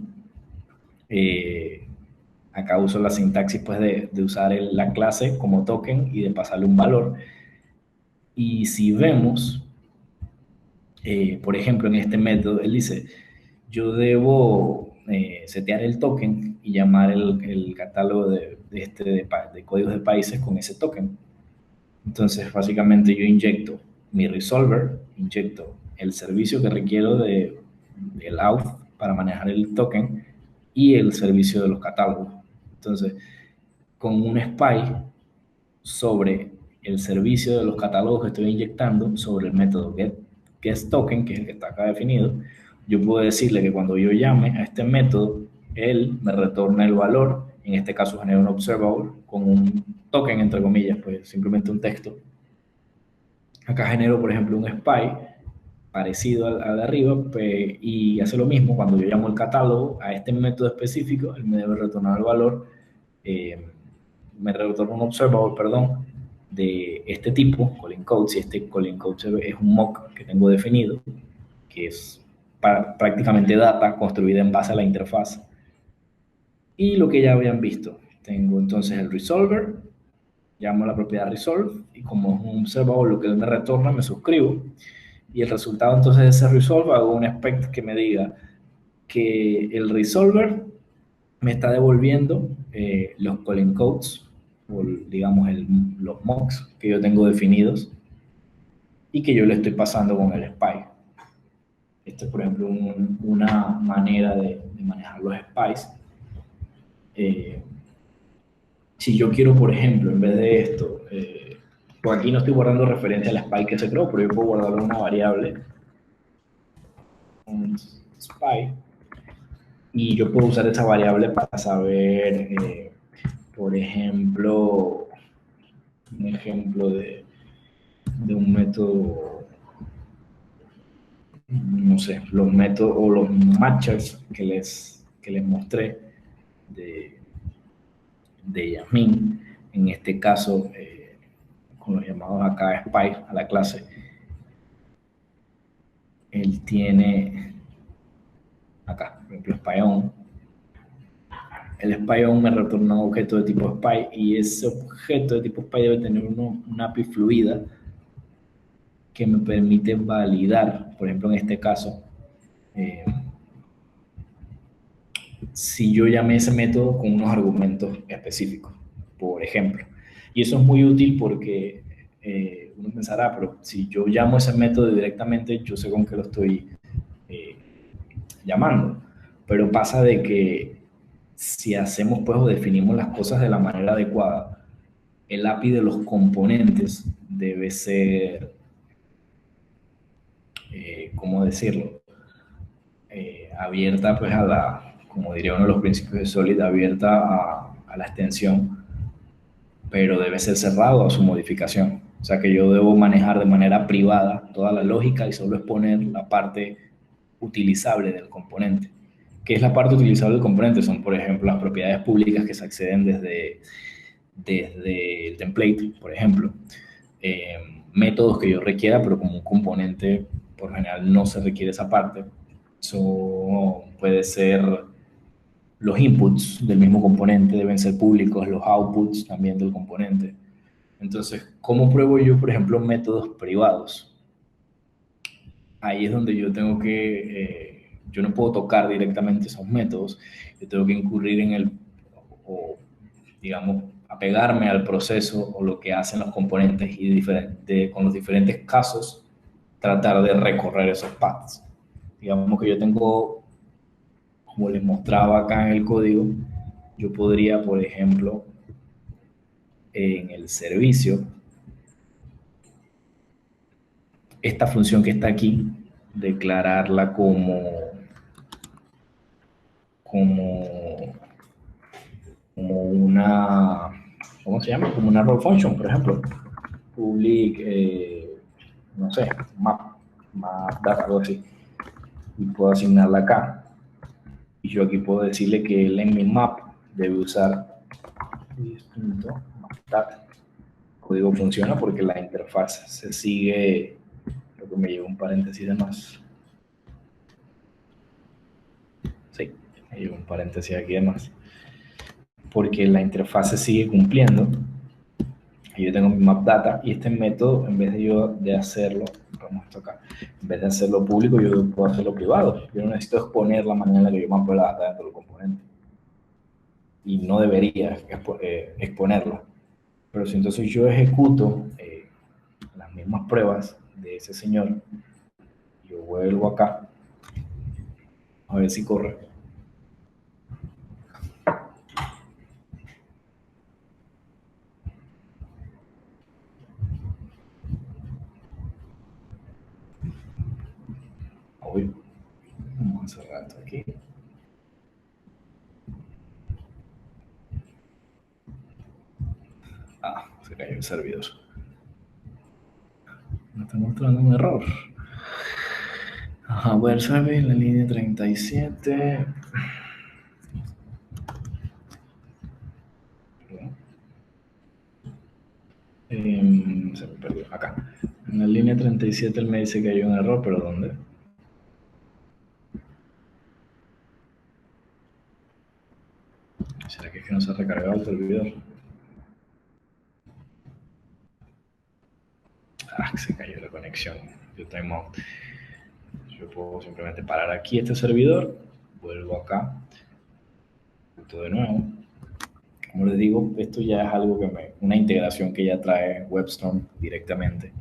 Acá uso la sintaxis pues de usar la clase como token y de pasarle un valor. Y si vemos, por ejemplo, en este método, él dice, yo debo setear el token y llamar el catálogo de códigos de países con ese token. Entonces, básicamente yo inyecto mi resolver, inyecto el servicio que requiero del auth para manejar el token y el servicio de los catálogos. Entonces, con un SPY sobre el servicio de los catálogos que estoy inyectando, sobre el método getToken, que es el que está acá definido, yo puedo decirle que cuando yo llame a este método, él me retorna el valor. En este caso genera un observable con un token, entre comillas, pues simplemente un texto. Acá genero, por ejemplo, un SPY parecido al de arriba, pues, y hace lo mismo. Cuando yo llamo el catálogo a este método específico, él me debe retornar el valor, me retorna un observable, perdón, de este tipo, calling code. Si este calling code es un mock que tengo definido, que es prácticamente data construida en base a la interfaz. Y lo que ya habían visto, tengo entonces el resolver, llamo a la propiedad resolve, y como es un observable lo que él me retorna, me suscribo, y el resultado entonces de ese resolve hago un expect que me diga que el resolver me está devolviendo los calling codes, o digamos los mocks que yo tengo definidos y que yo le estoy pasando con el SPY. Esto es, por ejemplo, una manera de manejar los SPYs. Si yo quiero, por ejemplo, en vez de esto, pues aquí no estoy guardando referencia al SPY que se creó, pero yo puedo guardar una variable, un SPY, y yo puedo usar esa variable para saber, por ejemplo, un ejemplo de un método, no sé, los métodos o los matchers que les mostré de Jasmine, en este caso, con los llamados acá SPY a la clase. Él tiene acá, por ejemplo, SPY-on. El SPY-on me retorna un objeto de tipo SPY, y ese objeto de tipo SPY debe tener una API fluida que me permite validar, por ejemplo, en este caso, si yo llamé ese método con unos argumentos específicos, por ejemplo. Y eso es muy útil porque uno pensará, pero si yo llamo ese método directamente, yo sé con qué lo estoy llamando. Pero pasa de que si hacemos, pues, o definimos las cosas de la manera adecuada, el API de los componentes debe ser, ¿cómo decirlo? Abierta, pues, como diría uno de los principios de Solid, abierta a la extensión, pero debe ser cerrado a su modificación. O sea que yo debo manejar de manera privada toda la lógica y solo exponer la parte utilizable del componente. ¿Qué es la parte utilizable del componente? Son, por ejemplo, las propiedades públicas que se acceden desde el template, por ejemplo. Métodos que yo requiera, pero como un componente, por general, no se requiere esa parte. Eso puede ser los inputs del mismo componente, deben ser públicos, los outputs también del componente. Entonces, ¿cómo pruebo yo, por ejemplo, métodos privados? Ahí es donde yo tengo que, yo no puedo tocar directamente esos métodos, yo tengo que incurrir en o digamos, apegarme al proceso o lo que hacen los componentes y con los diferentes casos tratar de recorrer esos paths. Digamos que yo tengo, como les mostraba acá en el código, yo podría, por ejemplo, en el servicio, esta función que está aquí, declararla como una, ¿cómo se llama? Como una row function, por ejemplo. Public, no sé, map data, algo así. Y puedo asignarla acá. Y yo aquí puedo decirle que él en mi map debe usar data. El código funciona porque la interfaz se sigue, creo que me lleva un paréntesis de más. Sí, me lleva un paréntesis aquí de más. Porque la interfaz se sigue cumpliendo. Y yo tengo mi map data y este método, en vez de yo de hacerlo, vamos esto acá, en vez de hacerlo público, yo puedo hacerlo privado. Yo no necesito exponer la manera en la que yo mapeo la data dentro del componente. Y no debería exponerlo. Pero si entonces yo ejecuto las mismas pruebas de ese señor, yo vuelvo acá, a ver si corre. Uy, vamos a cerrar esto aquí. Ah, se cayó el servidor. Me está mostrando un error. Ajá, web service, la línea 37. Se me perdió. Acá. En la línea 37 él me dice que hay un error, pero ¿dónde? ¿Será que es que no se ha recargado el servidor? Ah, se cayó la conexión. Yo puedo simplemente parar aquí este servidor, vuelvo acá, de nuevo. Como les digo, esto ya es algo una integración que ya trae WebStorm directamente.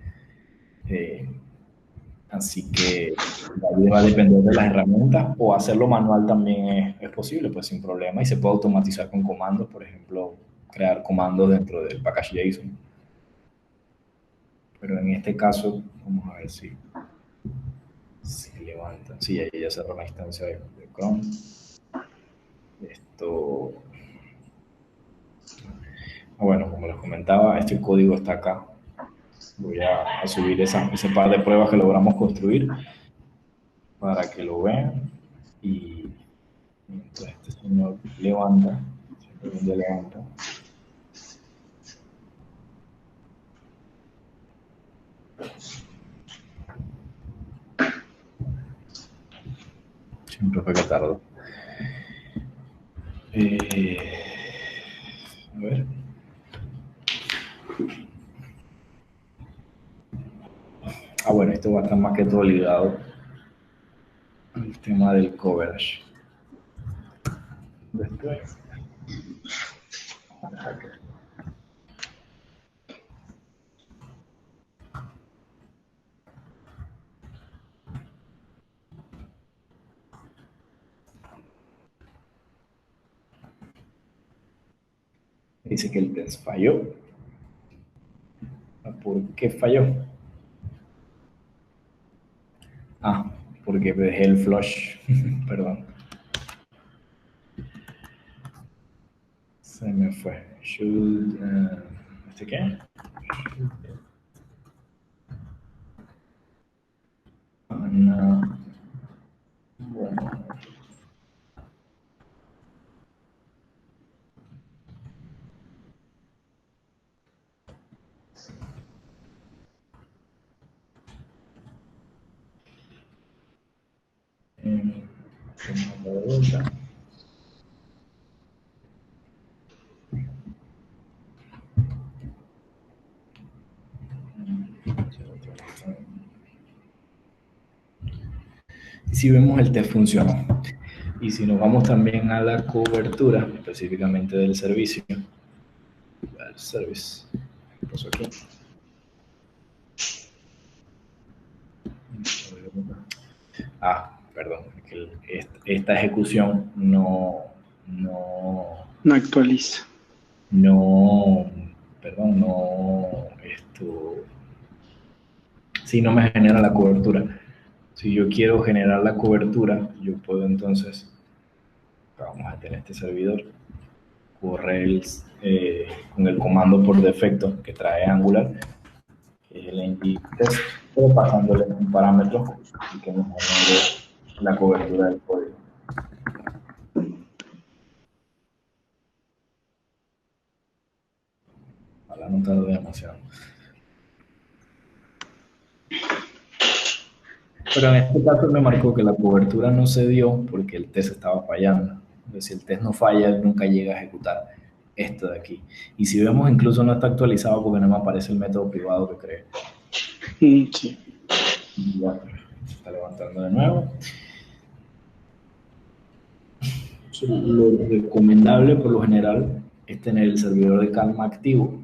Así que ahí va a depender de las herramientas, o hacerlo manual también es posible, pues sin problema, y se puede automatizar con comandos, por ejemplo, crear comandos dentro del package JSON. Pero en este caso, vamos a ver si levantan. Sí, ahí ya cerró la instancia de Chrome. Bueno, como les comentaba, este código está acá. Voy a subir ese par de pruebas que logramos construir para que lo vean. Y mientras este señor levanta, simplemente levanta. Siempre fue que tardo. A ver. Bueno, esto va a estar más que todo ligado al tema del coverage. Después. Dice que el test falló. ¿Por qué falló? Ah, porque dejé el flush. Perdón. Se me fue. ¿Este qué? No. Bueno. La vuelta. Y si vemos, el test funcionó. Y si nos vamos también a la cobertura, específicamente del servicio, service. ¿Qué pasó aquí? Perdón, esta ejecución no actualiza. Sí, no me genera la cobertura. Si yo quiero generar la cobertura, yo puedo entonces, vamos a tener este servidor, correr con el comando por defecto que trae Angular, que es el ng-test, pero pasándole un parámetro y que nos genere la cobertura del código. Ojalá no tarde demasiado. Pero en este caso me marcó que la cobertura no se dio porque el test estaba fallando. Entonces, si el test no falla, nunca llega a ejecutar esto de aquí. Y si vemos, incluso no está actualizado porque no me aparece el método privado que creé. Sí. Ya, se está levantando de nuevo. Lo recomendable, por lo general, es tener el servidor de calma activo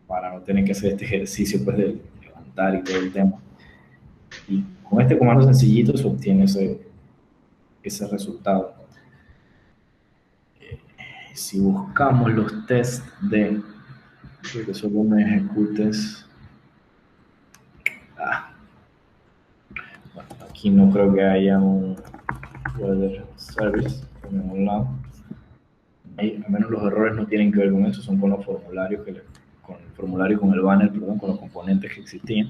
para no tener que hacer este ejercicio pues, de levantar y todo el tema. Y con este comando sencillito se obtiene ese resultado. Si buscamos los tests que solo me ejecutes. Bueno, aquí no creo que haya un weather service por ningún lado. Al menos los errores no tienen que ver con eso, son con los formularios con el formulario, con el banner, perdón, con los componentes que existían.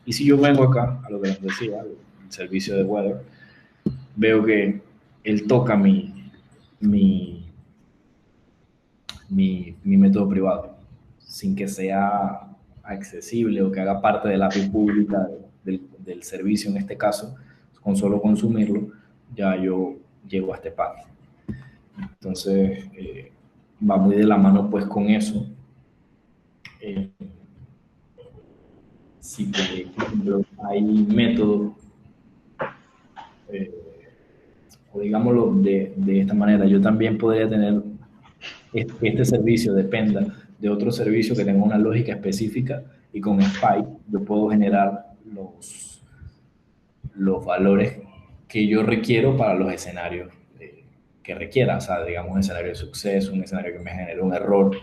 Y si yo vengo acá a lo que les decía, el servicio de weather, veo que él toca mi método privado sin que sea accesible o que haga parte de la API pública del servicio en este caso. Con solo consumirlo ya yo llego a este path. Entonces va muy de la mano pues con eso. Si por ejemplo hay métodos o digámoslo de esta manera, yo también podría tener este servicio dependa de otro servicio que tenga una lógica específica y con Spike yo puedo generar los valores que yo requiero para los escenarios que requiera, o sea, digamos un escenario de suceso, un escenario que me genere un error,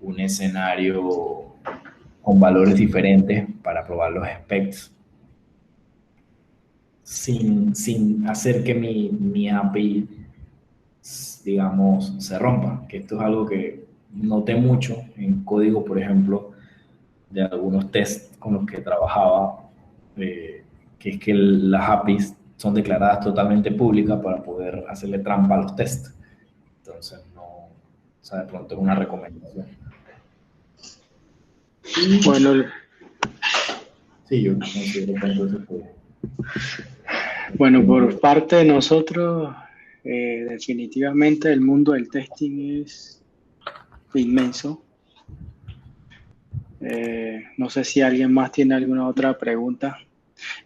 un escenario con valores diferentes para probar los specs sin hacer que mi API, digamos, se rompa, que esto es algo que noté mucho en código, por ejemplo, de algunos tests con los que trabajaba, que es que las APIs son declaradas totalmente públicas para poder hacerle trampa a los tests. Entonces, no, o sea, de pronto es una recomendación. Bueno, sí, yo considero que entonces bueno, por parte de nosotros, definitivamente el mundo del testing es inmenso. No sé si alguien más tiene alguna otra pregunta.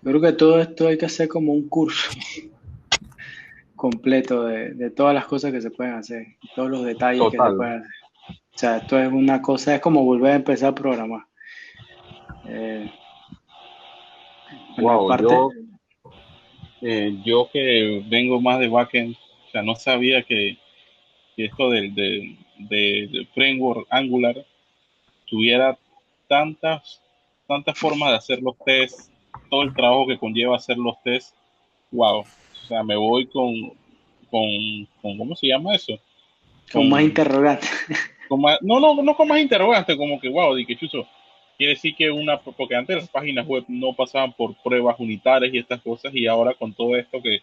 Yo creo que todo esto hay que hacer como un curso completo de todas las cosas que se pueden hacer, todos los detalles que se pueden hacer. O sea, esto es una cosa, es como volver a empezar a programar. Wow, yo que vengo más de backend, o sea, no sabía que esto del framework Angular tuviera tantas formas de hacer los tests, todo el trabajo que conlleva hacer los tests. Wow, o sea, me voy con ¿cómo se llama eso? Con más interrogantes. No con más interrogantes, como que wow, di que chuzo. Quiere decir que porque antes las páginas web no pasaban por pruebas unitarias y estas cosas, y ahora con todo esto que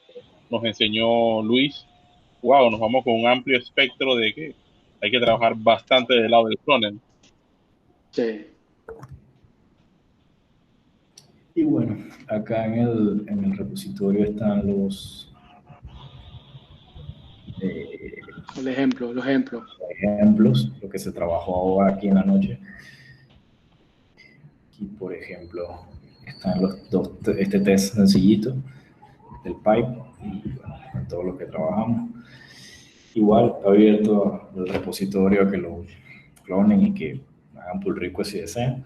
nos enseñó Luis, wow, nos vamos con un amplio espectro de que hay que trabajar bastante del lado del frontend. Sí. Y bueno, acá en el repositorio están los ejemplos. Lo que se trabajó ahora aquí en la noche. Aquí, por ejemplo, están este test sencillito del pipe y bueno, en todo lo que trabajamos. Igual está abierto el repositorio a que lo clonen y que hagan pull request si desean.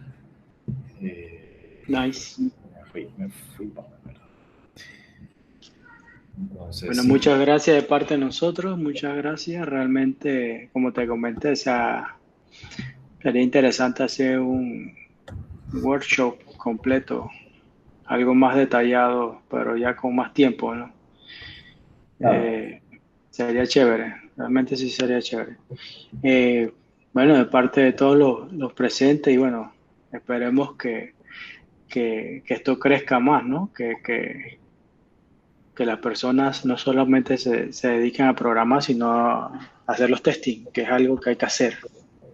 Nice. Me fui para ver. Entonces, Bueno, sí. muchas gracias de parte de nosotros, muchas gracias. Realmente, como te comenté, sería interesante hacer un workshop completo, algo más detallado, pero ya con más tiempo, ¿no? Claro. Sería chévere, realmente sí sería chévere. Bueno, de parte de todos los presentes, y bueno, esperemos que esto crezca más, ¿no? Que las personas no solamente se dediquen a programar, sino a hacer los testing, que es algo que hay que hacer.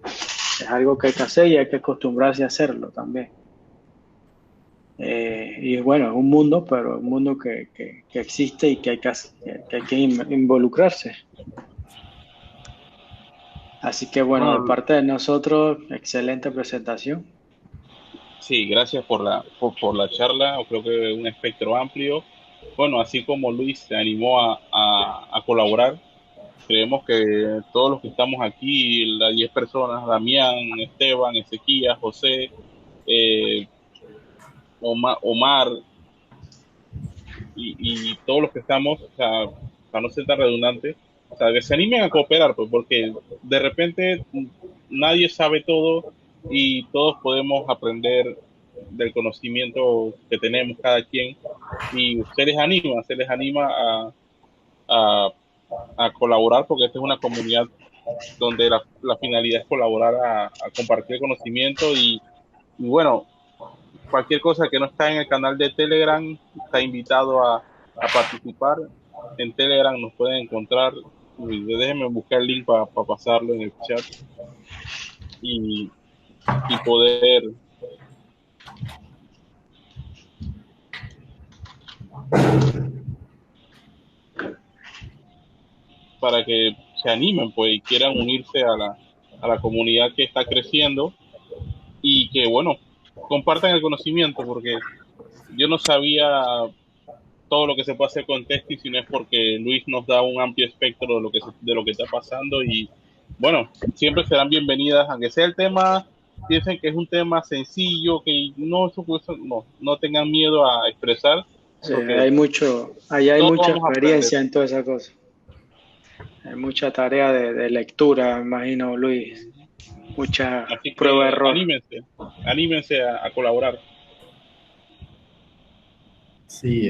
Es algo que hay que hacer y hay que acostumbrarse a hacerlo también. Y bueno, es un mundo, pero un mundo que existe y que hay que involucrarse. Así que bueno, de Bueno, parte de nosotros, excelente presentación. sí, gracias por la charla. Creo que un espectro amplio. Bueno, así como Luis se animó a colaborar, creemos que todos los que estamos aquí, las 10 personas, Damián, Esteban, Ezequías, José, eh, Omar y todos los que estamos, o sea, para no ser tan redundante, o sea, que se animen a cooperar, pues, porque de repente nadie sabe todo y todos podemos aprender del conocimiento que tenemos cada quien y se les anima a, a colaborar porque esta es una comunidad donde la finalidad es colaborar a compartir conocimiento y bueno, cualquier cosa que no está en el canal de Telegram está invitado a participar. En Telegram nos pueden encontrar. Déjenme buscar el link para pasarlo en el chat y, y poder para que se animen pues y quieran unirse a la comunidad que está creciendo y que bueno, compartan el conocimiento porque yo no sabía todo lo que se puede hacer con testing, sino es porque Luis nos da un amplio espectro de lo que está pasando y bueno, siempre serán bienvenidas, aunque sea el tema, piensen que es un tema sencillo, que no tengan miedo a expresar, Sí, porque hay todos mucha vamos a aprender. experiencia en toda esa cosa. Hay mucha tarea de lectura, me imagino, Luis. Mucha Así prueba de que error. anímense a colaborar. Sí,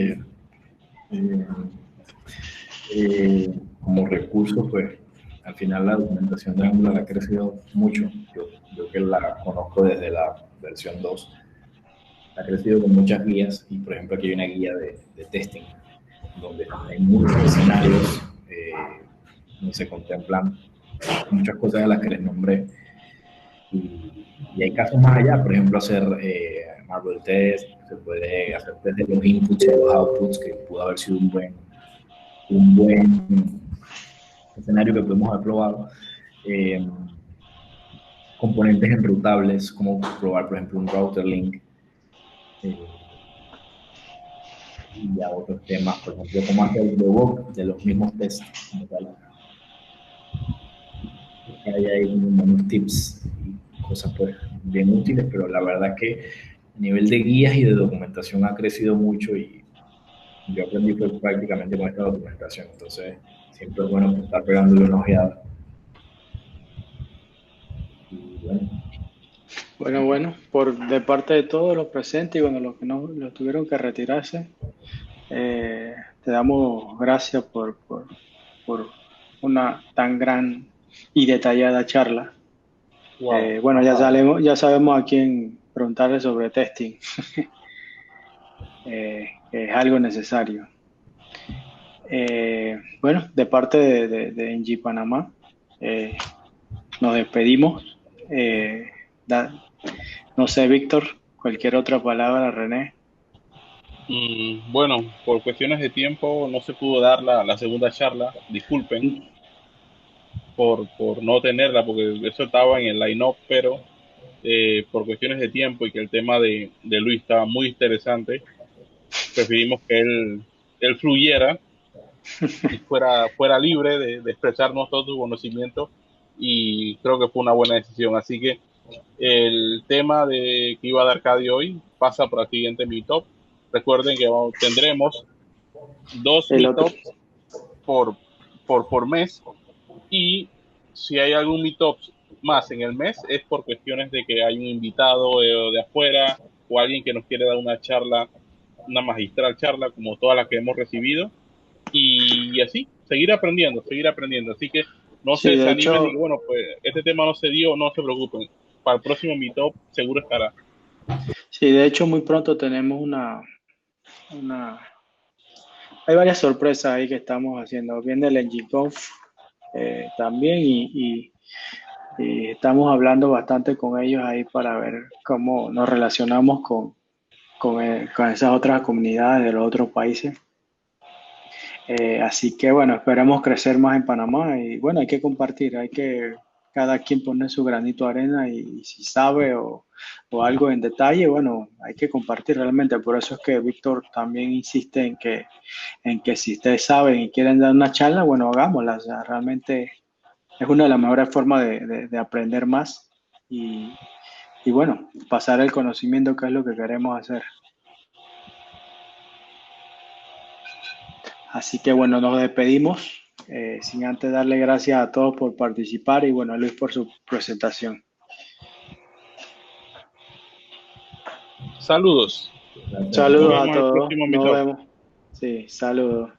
eh, como recurso, pues al final la documentación de Angular ha crecido mucho. Yo que la conozco desde la versión 2, ha crecido con muchas guías y por ejemplo aquí hay una guía de testing donde hay muchos escenarios, donde se contemplan muchas cosas de las que les nombré y hay casos más allá, por ejemplo hacer Marble Test, se puede hacer test de los inputs y los outputs, que pudo haber sido un buen escenario que podemos haber probado. Componentes enrutables, como probar, por ejemplo, un router link. Y a otros temas, por ejemplo, cómo hacer el debug de los mismos tests. Hay ahí unos tips y cosas pues, bien útiles, pero la verdad es que a nivel de guías y de documentación ha crecido mucho y yo aprendí pues, prácticamente con esta documentación. Entonces, siempre es bueno pues, estar pegándole una ojeada. Y bueno, Bueno, de parte de todos los presentes y bueno, los que no los tuvieron que retirarse, te damos gracias por una tan gran y detallada charla. Wow. Bueno, ya sabemos a quién preguntarle sobre testing, que es algo necesario. Bueno, de parte de NG Panamá, nos despedimos. Eh, da- no sé, Víctor, cualquier otra palabra, René. Bueno, por cuestiones de tiempo no se pudo dar la segunda charla, disculpen por no tenerla, porque eso estaba en el line-up, pero por cuestiones de tiempo y que el tema de Luis estaba muy interesante, preferimos que él fluyera y fuera libre de expresarnos todo su conocimiento y creo que fue una buena decisión. Así que El tema de que iba a dar Arcadio hoy pasa para el siguiente meetup. Recuerden que tendremos 2 El otro, meetups por, por mes, y si hay algún meetup más en el mes es por cuestiones de que hay un invitado de afuera o alguien que nos quiere dar una charla, una magistral charla como todas las que hemos recibido, y así, seguir aprendiendo, seguir aprendiendo. Así que no se sí, de desanimen y hecho, que, bueno, pues este tema no se dio, no se preocupen. Para el próximo meetup seguro estará. sí, de hecho muy pronto tenemos una, hay varias sorpresas ahí que estamos haciendo. Viene el NGConf también y estamos hablando bastante con ellos ahí para ver cómo nos relacionamos con esas otras comunidades de los otros países. Así que bueno, esperemos crecer más en Panamá y bueno, hay que compartir, hay que cada quien poner su granito de arena y si sabe o algo en detalle, bueno, hay que compartir realmente. Por eso es que Víctor también insiste en que si ustedes saben y quieren dar una charla, bueno, hagámosla. O sea, realmente es una de las mejores formas de aprender más y, y bueno, pasar el conocimiento que es lo que queremos hacer. Así que bueno, nos despedimos, sin antes darle gracias a todos por participar y bueno, a Luis por su presentación. Saludos. Gracias a Nos Saludos todos. a vemos en el todos, próximo nos meetup. vemos. Sí, saludos.